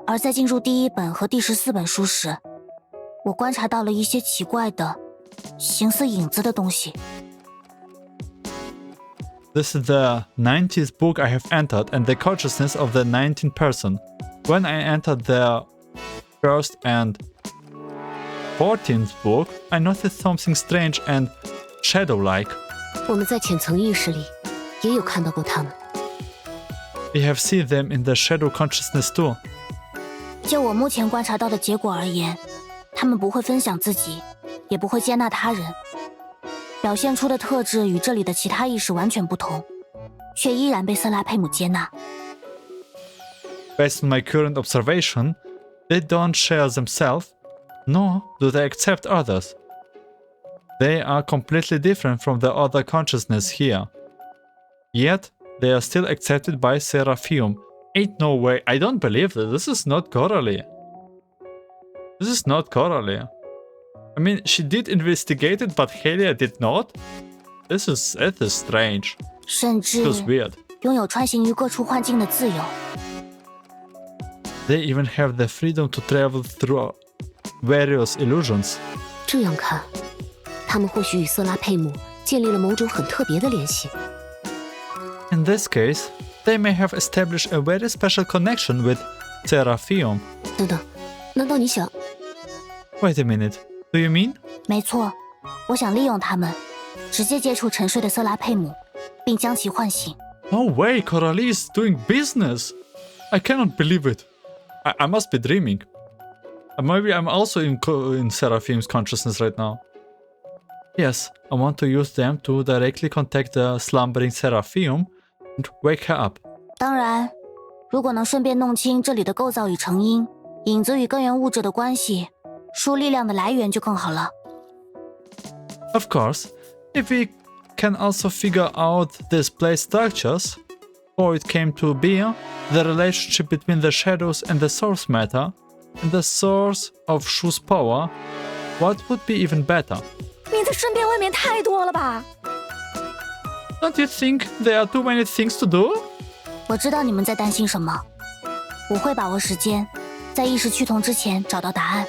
而在进入第1本和第14本书时，我观察到了一些奇怪的、形似影子的东西。 This is the 90th book I have entered and the consciousness of the 19th person. When I entered the first and 14th book, I noticed something strange and shadow-like. 我们在浅层意识里也有看到过他们。 We have seen them in the shadow consciousness too. 就我目前观察到的结果而言，他们不会分享自己，也不会接纳他人，表现出的特质与这里的其他意识完全不同，却依然被瑟拉佩姆接纳。 Based on my current observation, they don't share themselves, nor do they accept others. They are completely different from the other consciousness here. Yet, they are still accepted by Serapeum. Ain't no way. I don't believe that. This is not Coralie. This is not Coralie. I mean, she did investigate it, but Helia did not? It is strange. 甚至 Feels weird. 拥有穿行于各处幻境的自由。 They even have the freedom to travel through various illusions. 这样看，他们或许与瑟拉佩姆建立了某种很特别的联系。 In this case, they may have established a very special connection with Serapeum. 等等，难道你想？ Wait a minute. Do you mean? 没错，我想利用他们，直接接触沉睡的瑟拉佩姆，并将其唤醒。 No way, Coralie is doing business. I cannot believe it. I must be dreaming. Maybe I'm also in Serapeum's consciousness right now. Yes, I want to use them to directly contact the slumbering Serapeum and wake her up. 当然，如果能顺便弄清这里的构造与成因，影子与根源物质的关系，输力量的来源就更好了。 Of course, if we can also figure out this place structures, how it came to be, the relationship between the shadows and the source matter, and the source of Shu's power, what would be even better? 你的顺便未免太多了吧？ Don't you think there are too many things to do? 我知道你们在担心什么，我会把握时间，在意识趋同之前找到答案。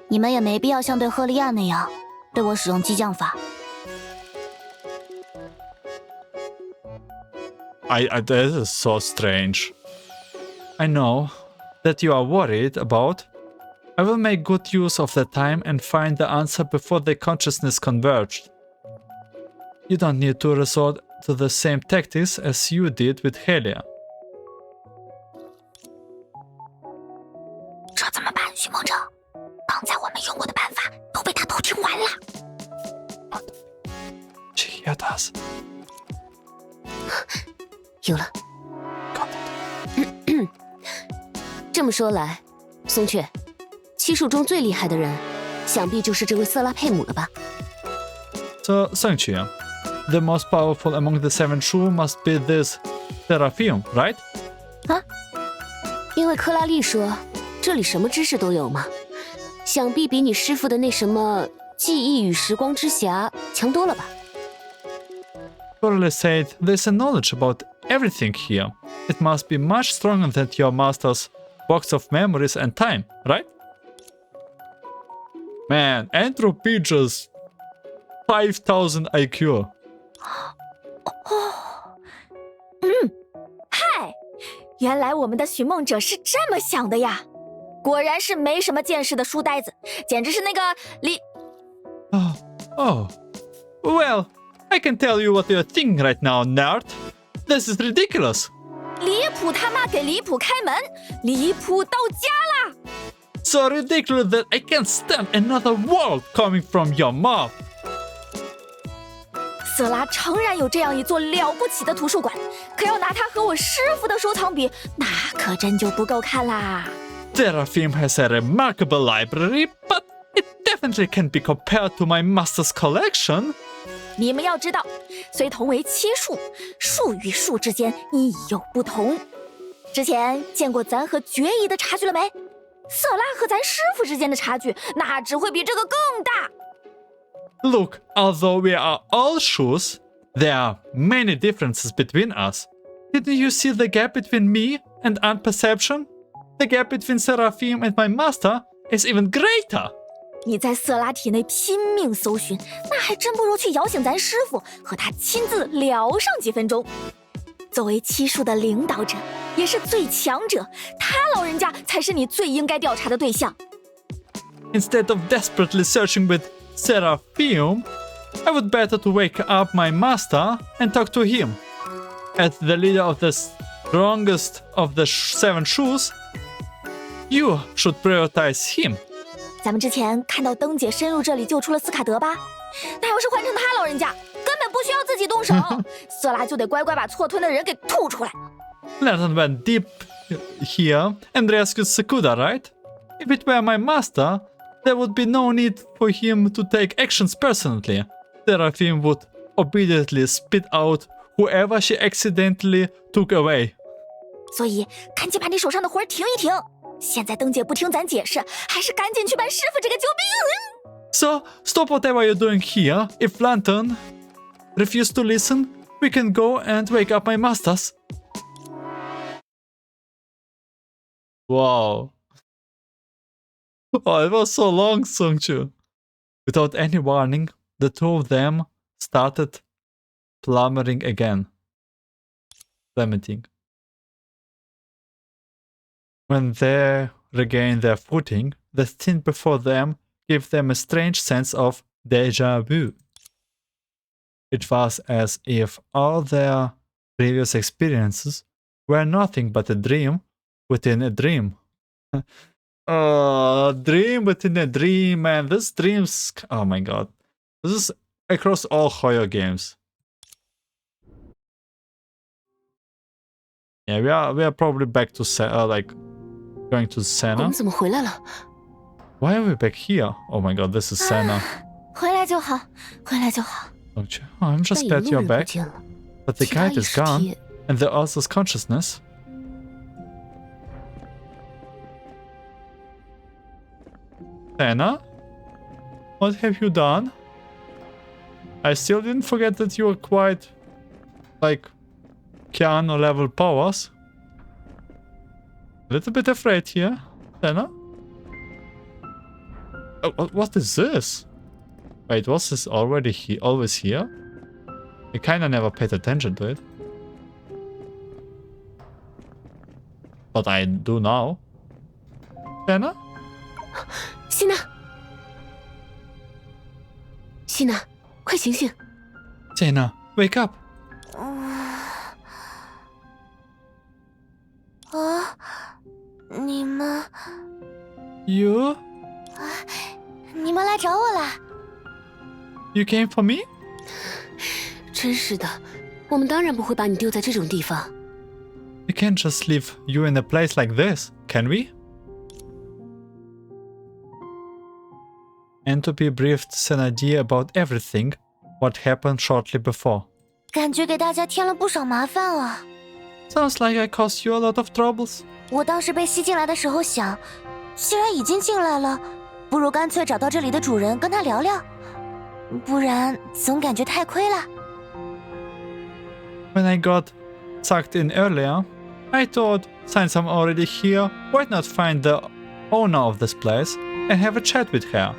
你们也没必要像对赫利亚那样对我使用激将法。This is so strange. I know that you are worried about. I will make good use of the time and find the answer before the consciousness converged. You don't need to resort to the same tactics as you did with Helia. 这怎么办，许梦者？刚才我们用过的办法都被他偷听完了。She heard us. 有了。这么说来，松雀，七术中最厉害的人，想必就是这位瑟拉佩姆了吧？ So, Sangchi, the most powerful among the Seven Shus must be this Serapeum, right? 啊？因为克拉丽说这里什么知识都有嘛，想必比你师父的那什么记忆与时光之匣强多了吧？ Coralie said there's a knowledge about everything here. It must be much stronger than your master's box of memories and time, right? Man, entropy just 5000 IQ. 嗨，原来我们的寻梦者是这么想的呀！果然是没什么见识的书呆子，简直是那个Oh. Well, I can tell you what you're thinking right now, nerd. This is ridiculous. 离谱他妈给离谱开门，离谱到家啦！ So ridiculous that I can't stand another word coming from your mouth. 瑟拉诚然有这样一座了不起的图书馆，可要拿它和我师父的收藏比，那可真就不够看啦。Serapeum has a remarkable library, but it definitely can't be compared to my master's collection. 你们要知道，虽同为七术，术与术之间亦有不同。之前见过咱和决一的差距了没？瑟拉和咱师父之间的差距，那只会比这个更大。Look, although we are all Shus, there are many differences between us. Didn't you see the gap between me and unperception? The gap between Serapeum and my master is even greater. 你在瑟拉体内拼命搜寻，那还真不如去摇醒咱师父，和他亲自聊上几分钟。作为七术的领导者，也是最强者，他老人家才是你最应该调查的对象。Instead of desperately searching with Serapeum, I would better to wake up my master and talk to him. As the leader of the strongest of the Seven Shus, you should prioritize him. 咱们之前看到灯姐深入这里救出了斯卡德吧？那要是换成他老人家，根本不需要自己动手，瑟拉就得乖乖把错吞的人给吐出来。Lenton went deep here and rescued Scudder, right? If it were my master, there would be no need for him to take actions personally. Serapeum would obediently spit out whoever she accidentally took away. 所以赶紧把你手上的活停一停。现在灯姐不听咱解释，还是赶紧去办师傅这个救兵。So, stop whatever you're doing here. If Lantern refuses to listen, we can go and wake up my masters. Wow. Oh, it was so long, Sungchu. Without any warning, the two of them started plummeting again. Plummeting. When they regained their footing, the scene before them gave them a strange sense of déjà vu. It was as if all their previous experiences were nothing but a dream within a dream. Dream within a dream, man. This dreams... Oh my god. This is across all horror games. Yeah, we are probably back to like going to 我 Senna. 们怎么回来了？ Why are we back here? Oh my god, this is Senna. 回来就好，回来就好。 Don't you? Oh, I'm 但 just 引 glad 路 you're 人不 back. 见了， But the 其他 guide 意 is 识 gone, 体 and the other's consciousness. Senna? What have you done? I still didn't forget that you were quite... like... Keanu level powers. A little bit afraid here. Senna? What is this? Wait, was this already always here? I kinda never paid attention to it. But I do now. Sena? 希娜，希娜，快醒醒！ Sena, wake up! 你们 You? 你们来找我啦？ You came for me? 真是的，我们当然不会把你丢在这种地方。 We can't just leave you in a place like this, can we? Entropy briefed Senadina about everything, what happened shortly before. 感觉给大家添了不少麻烦啊。 Sounds like I caused you a lot of troubles. 我当时被吸进来的时候想，既然已经进来了，不如干脆找到这里的主人跟他聊聊，不然总感觉太亏了。 When I got sucked in earlier, I thought, since I'm already here, why not find the owner of this place and have a chat with her?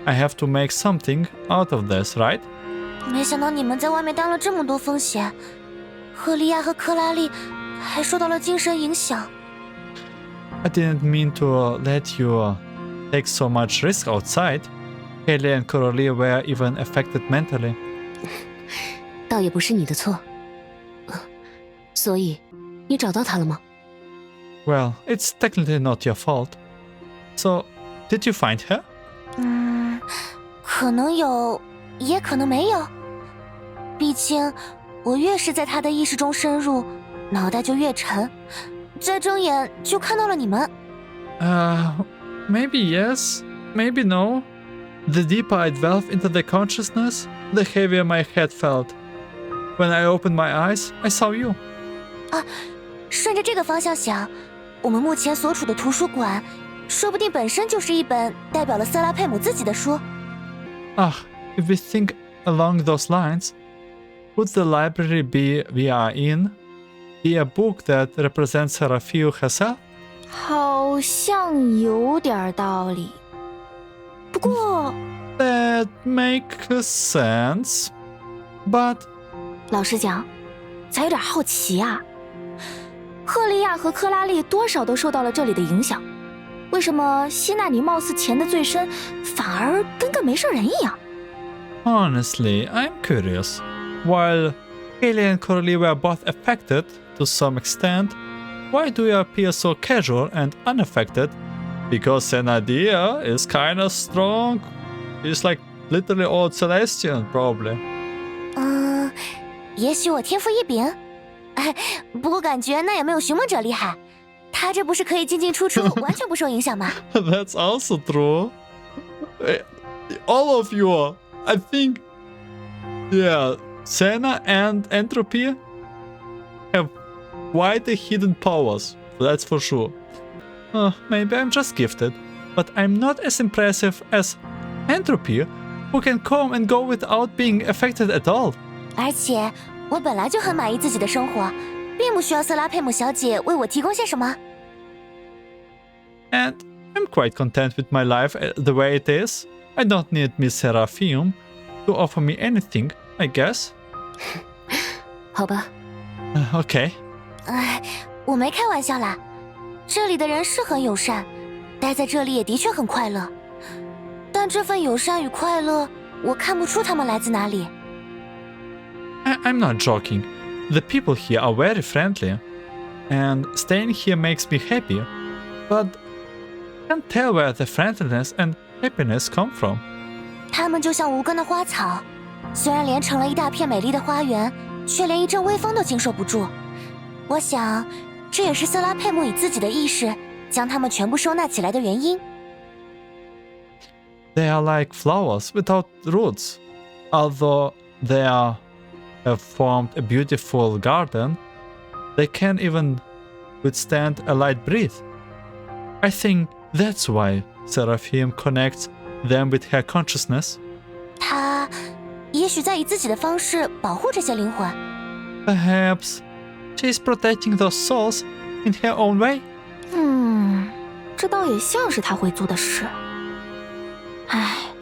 I have to make something out of this, right? 没想到你们在外面担了这么多风险，赫利亚和克拉丽还受到了精神影响。 I didn't mean to let you take so much risk outside. Helia and Coralie were even affected mentally. 倒也不是你的错。所以，你找到他了吗？ Well, it's technically not your fault. So, did you find her? 可能有，也可能没有。毕竟，我越是在他的意识中深入，脑袋就越沉。再睁眼就看到了你们。Maybe yes, maybe no. The deeper I delve into the consciousness, the heavier my head felt. When I opened my eyes, I saw you. 顺着这个方向想，我们目前所处的图书馆，说不定本身就是一本代表了瑟拉佩姆自己的书。If we think along those lines, would the library we are in be a book that represents Serapeum herself? 好像有点道理。不过， That makes sense. But 老实讲，咱有点好奇啊。赫利亚和克拉丽多少都受到了这里的影响，为什么希娜你貌似潜得最深，反而跟个没事人一样？ honestly, I'm curious. While Helia and Coralie were both affected to some extent, why do you appear so casual and unaffected? Because Senadina is kinda strong. She's like literally old Celestian, probably. 也许我天赋异禀，不过感觉那也没有寻梦者厉害。他这不是可以进进出出，完全不受影响吗？ That's also true. All of you, I think, yeah, Sena and Entropy have quite the hidden powers, that's for sure. Maybe I'm just gifted, but I'm not as impressive as Entropy, who can come and go without being affected at all. 而且我本来就很满意自己的生活，并不需要瑟拉佩姆小姐为我提供些什么。 And I'm quite content with my life the way it is. I don't need Miss Serapeum to offer me anything, I guess. 好吧， Okay. 我没开玩笑啦，这里的人是很友善，待在这里也的确很快乐。但这份友善与快乐，我看不出他们来自哪里。 I'm not joking. The people here are very friendly, and staying here makes me happy. But I can't tell where the friendliness and happiness come from. 他们就像无根的花草，虽然连成了一大片美丽的花园，却连一阵微风都经受不住。我想，这也是瑟拉佩姆以自己的意识将它们全部收纳起来的原因。 They are like flowers without roots. Although they have formed a beautiful garden, they can't even withstand a light breeze. I think that's why Serapeum connects them with her consciousness. 他也许在以自己的方式保护这些灵魂。 Perhaps she's protecting those souls in her own way. 这倒也像是他会做的事。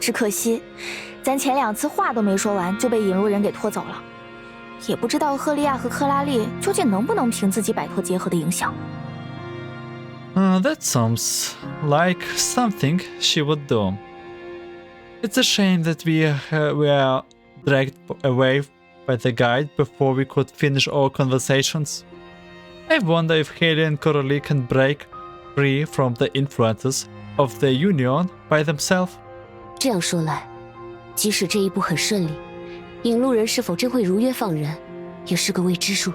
只可惜，咱前2次话都没说完就被引路人给拖走了。也不知道赫利亚和克拉丽究竟能不能凭自己摆脱结合的影响。That sounds like something she would do. It's a shame that we were dragged away by the guide before we could finish our conversations. I wonder if Helia and Coralie can break free from the influences of the Union by themselves. 这样说来，即使这一步很顺利，引路人是否真会如约放人，也是个未知数。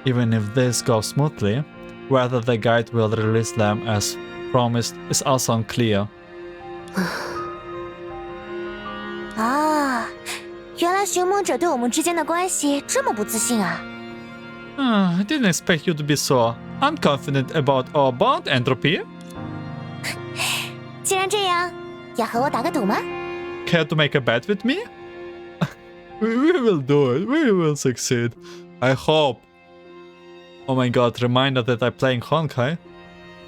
Even if this goes smoothly, whether the guide will release them as promised is also unclear. 啊，原来寻梦者对我们之间的关系这么不自信啊！ I didn't expect you to be so unconfident about our bond, Entropy. 既然这样，要和我打个赌吗？ Care to make a bet with me? We will do it. We will succeed. I hope. Oh my god, reminder that I'm playing Honkai.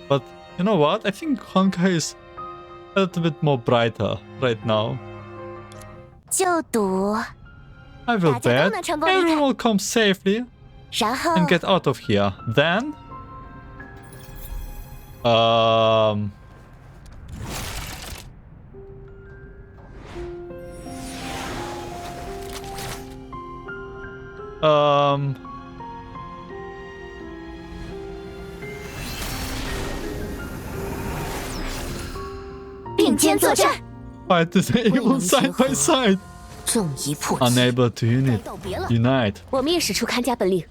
But you know what? I think Honkai is a little bit more brighter right now. 就赌， I will 大家 bet 都能成功离开。 everyone will come safely 然后 and get out of here. Then...并肩作战。 Fight the evil side by side. 众一破七， Unable to 告别了。 unite. 我们也使出看家本领。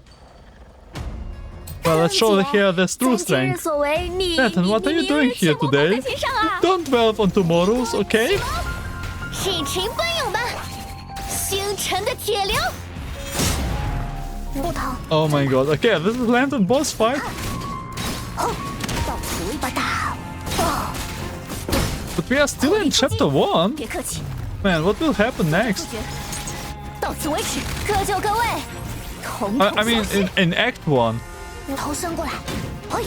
Well, let's show here this true 咱今日 strength. 所为，你 Nathan, what are you doing here today? 心上啊！ Don't dwell on tomorrows, okay? 使秦奔涌吧，星辰的铁流。不疼， Oh my god. Okay, this is Lantern boss fight. 到此为止。 But we are still in chapter 1. 别客气， Man, what will happen next? 到此为止。各就各位，统 I mean, in Act 1. 头伸过来，嘿，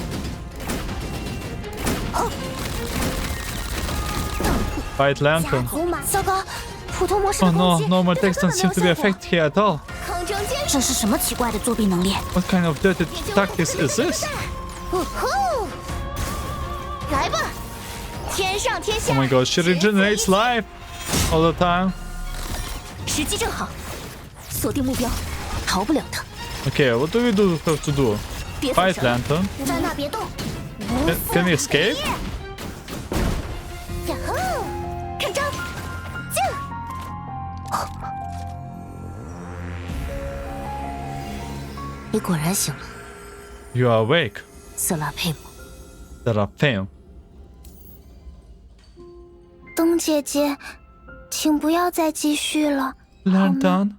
Fight Lantern. 胡马，糟糕，普通模式 Oh 的 no, 攻击 normal 对 text 他 don't 根 seem 本 to 没 be 有效果。 effective here at all. 空中坚这是什么奇怪的作弊能力？ What kind of dirty tactics is this? 呼呼，来吧，天上天下。 Oh my god, she regenerates life all the time. 时机正好，锁定目标，逃不了的。 Okay, what do we have to do? 别分 Fight 神， Lantern. 在那别动。 Can we escape? 呀吼，看招，进！你果然醒了， You are awake. 瑟拉佩姆。 Serapeum. 冬姐姐，请不要再继续了。 Lantern,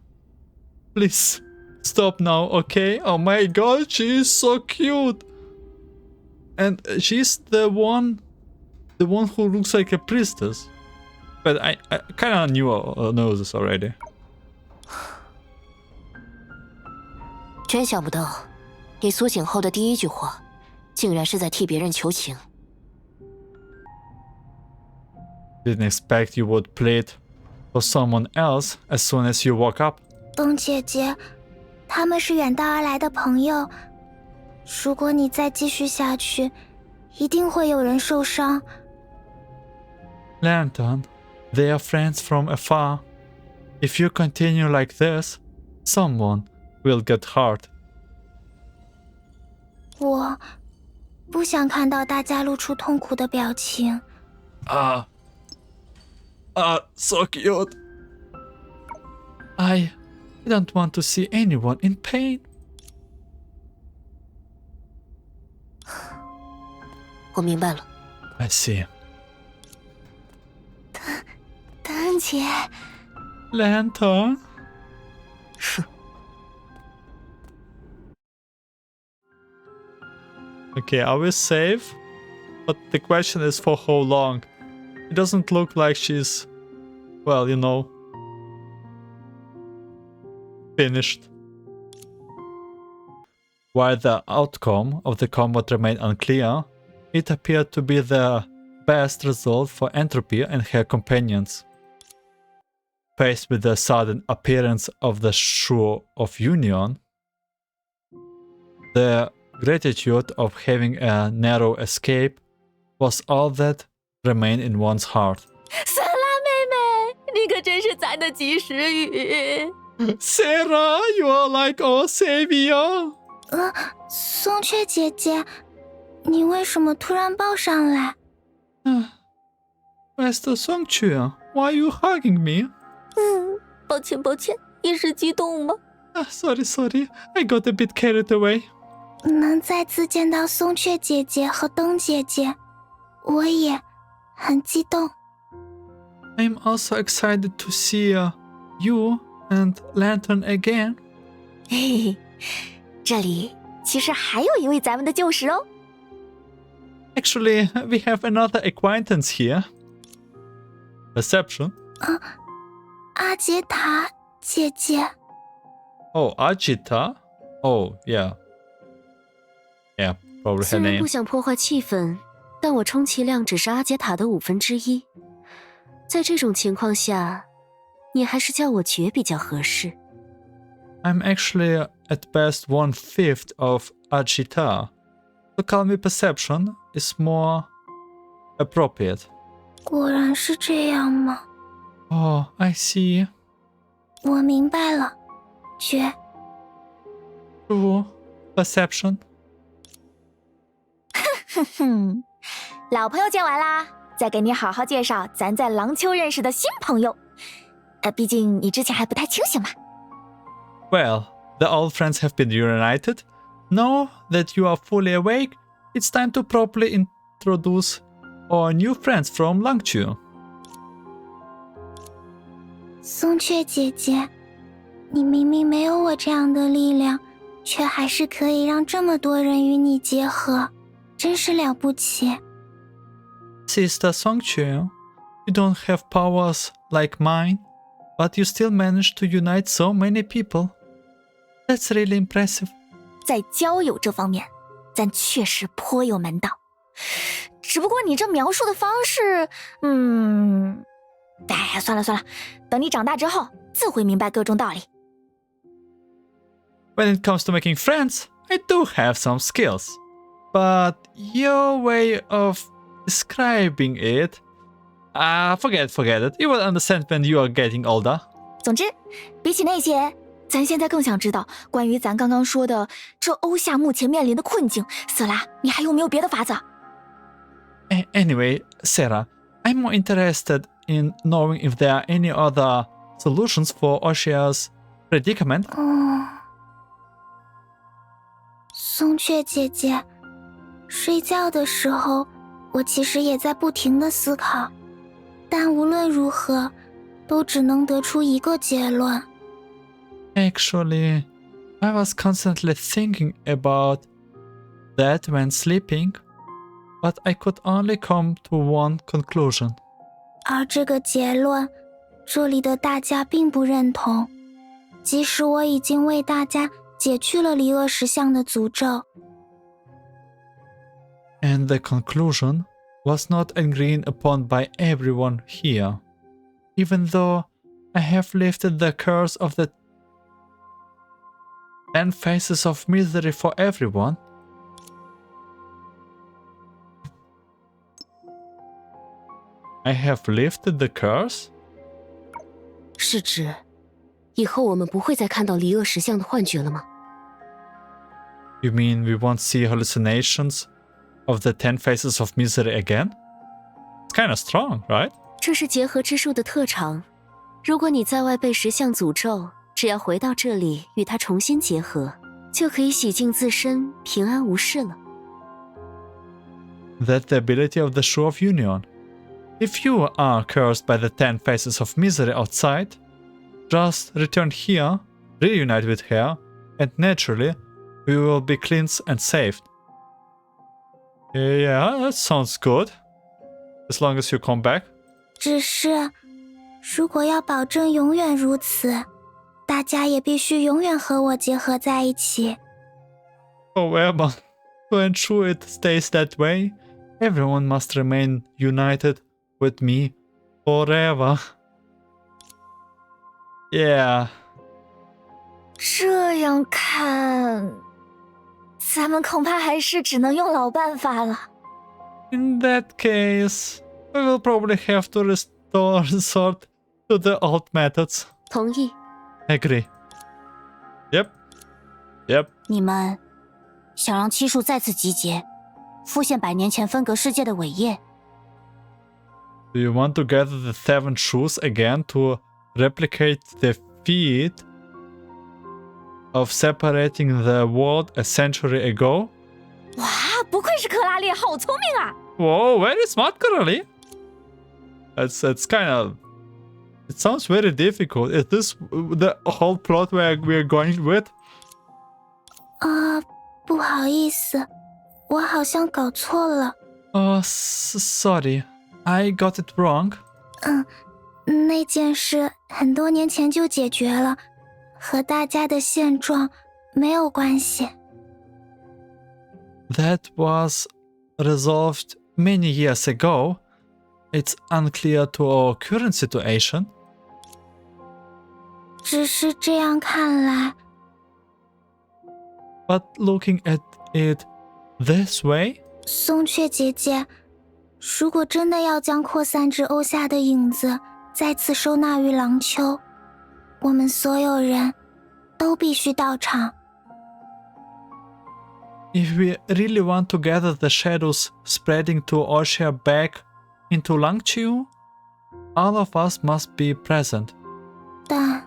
please stop now, okay? Oh my god, she is so cute. And she's the one who looks like a priestess. But I kind of know this already. 真想不到，你苏醒后的第一句话，竟然是在替别人求情。 Didn't expect you would plead for someone else as soon as you woke up. 冬姐姐，他们是远道而来的朋友。如果你再继续下去，一定会有人受伤。 Lantern, they are friends from afar. If you continue like this, someone will get hurt. 我不想看到大家露出痛苦的表情。 So cute. I don't want to see anyone in pain. 我明白了， I see. 冬姐， Lantern? 是 Okay, are we safe? But the question is for how long? It doesn't look like she's, well, you know, finished. While the outcome of the combat remained unclear, it appeared to be the best result for Entropy and her companions. Faced with the sudden appearance of the Shore of Union, the gratitude of having a narrow escape was all that remained in one's heart. 瑟拉妹妹，你可真是咱的及时雨。Sarah, you are like our savior. 松雀姐姐，你为什么突然抱上来？ Master Songque, why are you hugging me? 抱歉，一时激动吗？ Sorry, I got a bit carried away. 能再次见到松雀姐姐和灯姐姐，我也很激动。 I'm also excited to see you and Lantern again. 嘿嘿，这里其实还有一位咱们的旧识哦。 Actually, we have another acquaintance here. Perception. 阿杰塔姐姐， Oh, Ajita. Oh, yeah. Yeah, probably her 虽然 name. 不想破坏气氛，但我充其量只是阿杰塔的1/5。在这种情况下，你还是叫我绝比较合适。 I'm actually at best 1/5 of Ajita. So call me Perception is more appropriate. 果然是这样吗？ Oh, I see. 我明白了，绝。 True. Perception. 哼，老朋友见完啦，再给你好好介绍咱在廊丘认识的新朋友。毕竟你之前还不太清醒嘛。 Well, the old friends have been reunited. Now that you are fully awake, it's time to properly introduce our new friends from Langchu. 松雀姐姐，你明明没有我这样的力量，却还是可以让这么多人与你结合，真是了不起。 Sister Songque, you don't have powers like mine, but you still manage to unite so many people. That's really impressive. 在交友这方面，咱确实颇有门道。只不过你这描述的方式，算了，等你长大之后，自会明白各种道理。 When it comes to making friends, I do have some skills. But your way of describing it, forget it. You will understand when you are getting older. 总之，比起那些，咱现在更想知道关于咱刚刚说的这欧夏目前面临的困境。瑟拉，你还有没有别的法子？ Anyway, Sarah, I'm more interested in knowing if there are any other solutions for Oshia's predicament. 松雀姐姐，睡觉的时候，我其实也在不停地思考，但无论如何，都只能得出一个结论。 Actually, I was constantly thinking about that when sleeping, but I could only come to one conclusion. 而这个结论，这里的大家并不认同，即使我已经为大家解去了离恶石像的诅咒。 And the conclusion was not agreed upon by everyone here, even though I have lifted the curse of the 10 faces of misery for everyone. I have lifted the curse? 是指，以后我们不会再看到离恶石像的幻觉了吗？ You mean we won't see hallucinations of the 10 faces of misery again? It's kind of strong, right? 这是结合之术的特长。如果你在外被石像诅咒，只要回到这里与它重新结合，就可以洗净自身，平安无事了。 That's the ability of the Shore of Union. If you are cursed by the 10 faces of misery outside, just return here, reunite with her, and naturally, you will be cleansed and saved. Yeah, that sounds good. As long as you come back. 只是，如果要保证永远如此，大家也必须永远和我结合在一起。 However, to ensure it stays that way, Everyone must remain united with me forever. Yeah. 这样看，咱们恐怕还是只能用老办法了。 In that case, we will probably have to resort to the old methods. 同意。 Agree. Yep. 你们想让七术再次集结，复现100年前分隔世界的伟业？ Do you want to gather the Seven Shus again to replicate the feat of separating the world a century ago? 哇，不愧是克拉丽，好聪明啊！ Whoa, very smart, Coralie. That's kind of... It sounds very difficult. Is this the whole plot we're going with? 不好意思，我好像搞错了。Sorry. I got it wrong. 那件事很多年前就解决了，和大家的现状没有关系。 That was resolved many years ago. It's unclear to our current situation. 只是这样看来， But looking at it this way, 松雀姐姐，如果真的要将扩散至欧夏的影子再次收纳于廊丘，我们所有人都必须到场。 if we really want to gather the shadows spreading to Oshia back into Langqiu, all of us must be present. 但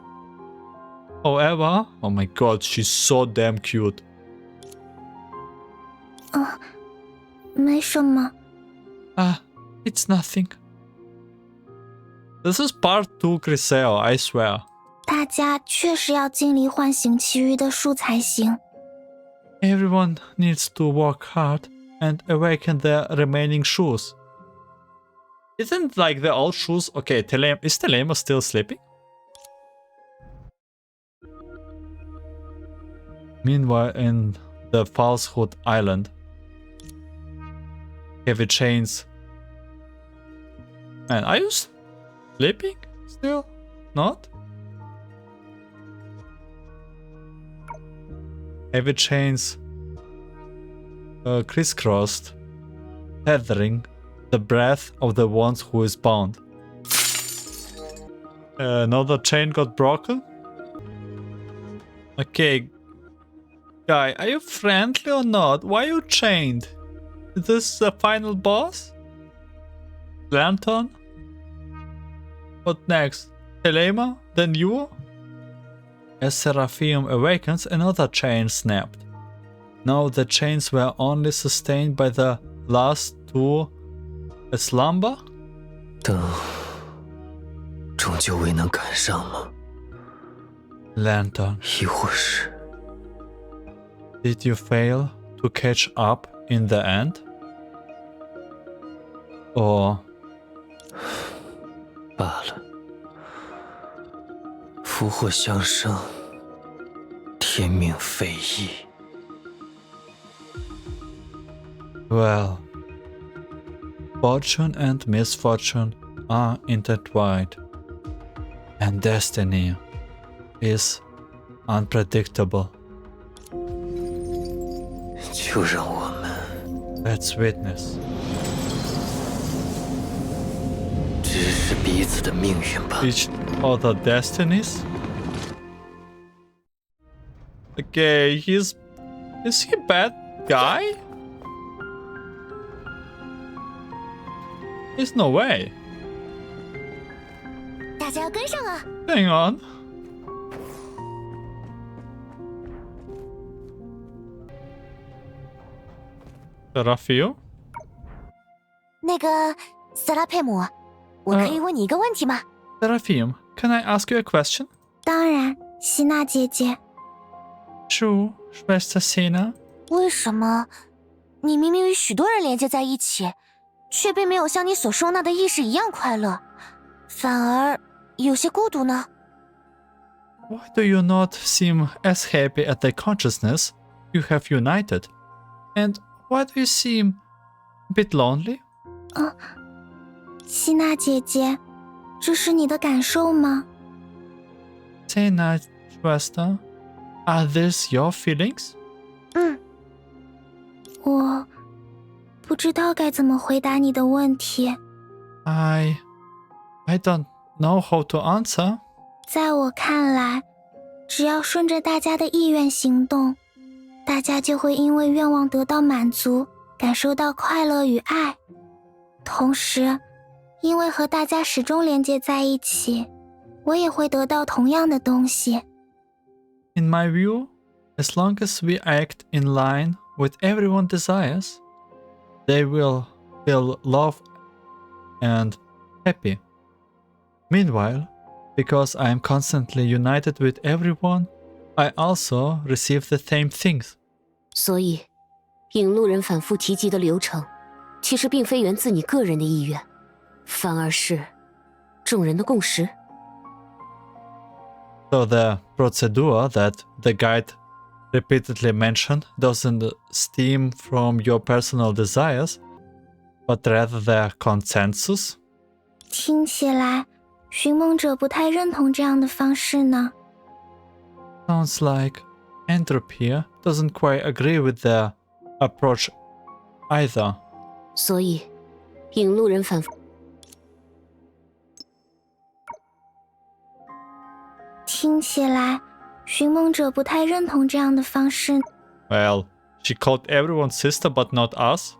However, oh my god, she's so damn cute. 没什么。 It's nothing. This is part 2 Criseo, I swear. 大家确实要尽力唤醒其余的树才行。 Everyone needs to work hard and awaken their remaining shoes. Isn't like the old shoes? Okay, is Telema still sleeping? Meanwhile, in the Falsehood Island, heavy chains. Man, are you sleeping still? Not? Heavy chains crisscrossed, tethering the breath of the one who is bound. Another chain got broken? Okay, guy, are you friendly or not? Why are you chained? Is this the final boss? Lantern? What next? Telema? Then you? As Serapeum awakens, another chain snapped. Now the chains were only sustained by the last two. A slumber? 灯终究未能赶上吗？ Lantern. 亦或是 Did you fail to catch up in the end? Or 罢了。福祸相生，天命非易。 well, fortune and misfortune are intertwined, and destiny is unpredictable. 就让我们 Let's witness. 直视彼此的命运吧。 Each other destinies? Okay, is he a bad guy? There's no way. 大家要跟上啊！ Hang on. Serapeum? 那个斯拉佩姆，我可以问你一个问题吗？ Serapeum, can I ask you a question? 当然，希娜姐姐。 Sure, Schwester Sina. 为什么你明明与许多人连接在一起，却并没有像你所收纳的意识一样快乐，反而有些孤独呢？ Why do you not seem as happy at the consciousness you have united? And why do you seem bit lonely? 希娜姐姐，这是你的感受吗？ Sena, Schwester, are these your feelings? 我不知道该怎么回答你的问题。I don't know how to answer. 在我看来，只要顺着大家的意愿行动，大家就会因为愿望得到满足，感受到快乐与爱。同时，因为和大家始终连接在一起，我也会得到同样的东西。 In my view, as long as we act in line with everyone's desires, they will feel love and happy. Meanwhile, because I am constantly united with everyone, I also receive the same things. 所以，引路人反复提及的流程，其实并非源自你个人的意愿，反而是众人的共识。 So the procedure that the guide repeatedly mentioned doesn't stem from your personal desires, but rather the consensus. 听起来，寻梦者不太认同这样的方式呢。 Sounds like Entropy doesn't quite agree with the approach either. 所以，引路人反复。 听起来，寻梦者不太认同这样的方式。 Well, she called everyone sister but not us.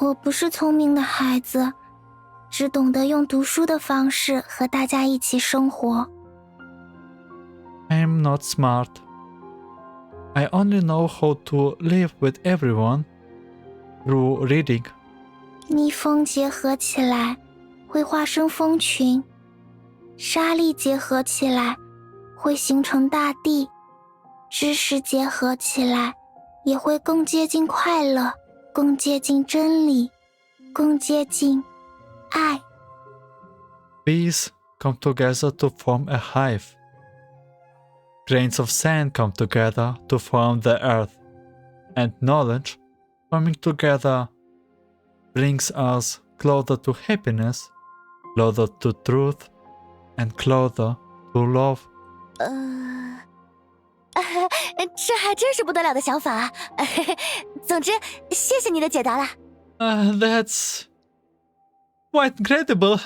我不是聪明的孩子，只懂得用读书的方式和大家一起生活。 I'm not smart. I only know how to live with everyone through reading. 蜜蜂结合起来会化生蜂群，沙粒结合起来会形成大地，知识结合起来也会更接近快乐，更接近真理，更接近爱。 Bees come together to form a hive. Grains of sand come together to form the earth. And knowledge, coming together, brings us closer to happiness, closer to truth, and closer to love. 这还真是不得了的想法。总之，谢谢你的解答啦。That's quite incredible.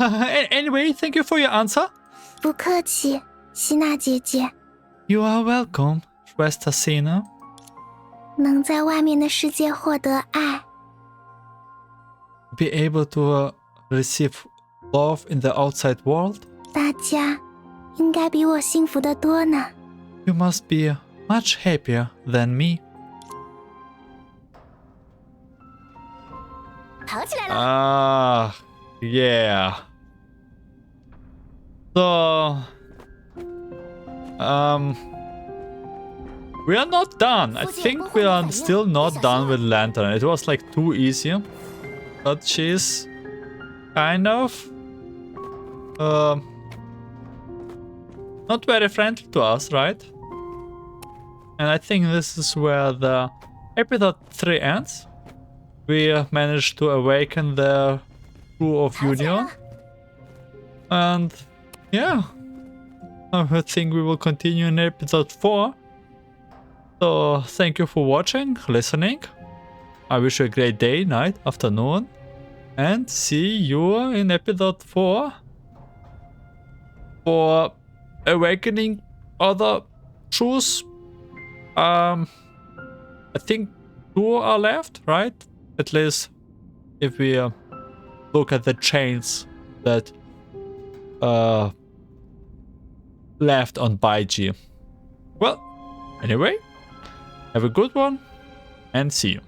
Anyway, thank you for your answer. 不客气，希娜姐姐。 You are welcome, Schwester Sena. 能在外面的世界获得爱， Be able to receive love in the outside world. 大家应该比我幸福得多呢。 You must be much happier than me. 跑起来了！ Yeah. So, we are not done. I think we are still not done with Lantern. It was like too easy, but she's kind of not very friendly to us, right? And I think this is where the episode 3 ends. We managed to awaken the True of Union. And yeah, I think we will continue in episode 4. So thank you for watching, listening. I wish you a great day, night, afternoon. And see you in episode 4 for awakening other truths. I think 2 are left, right? At least if we look at the chains that left on Baiji. Well, anyway, have a good one and see you.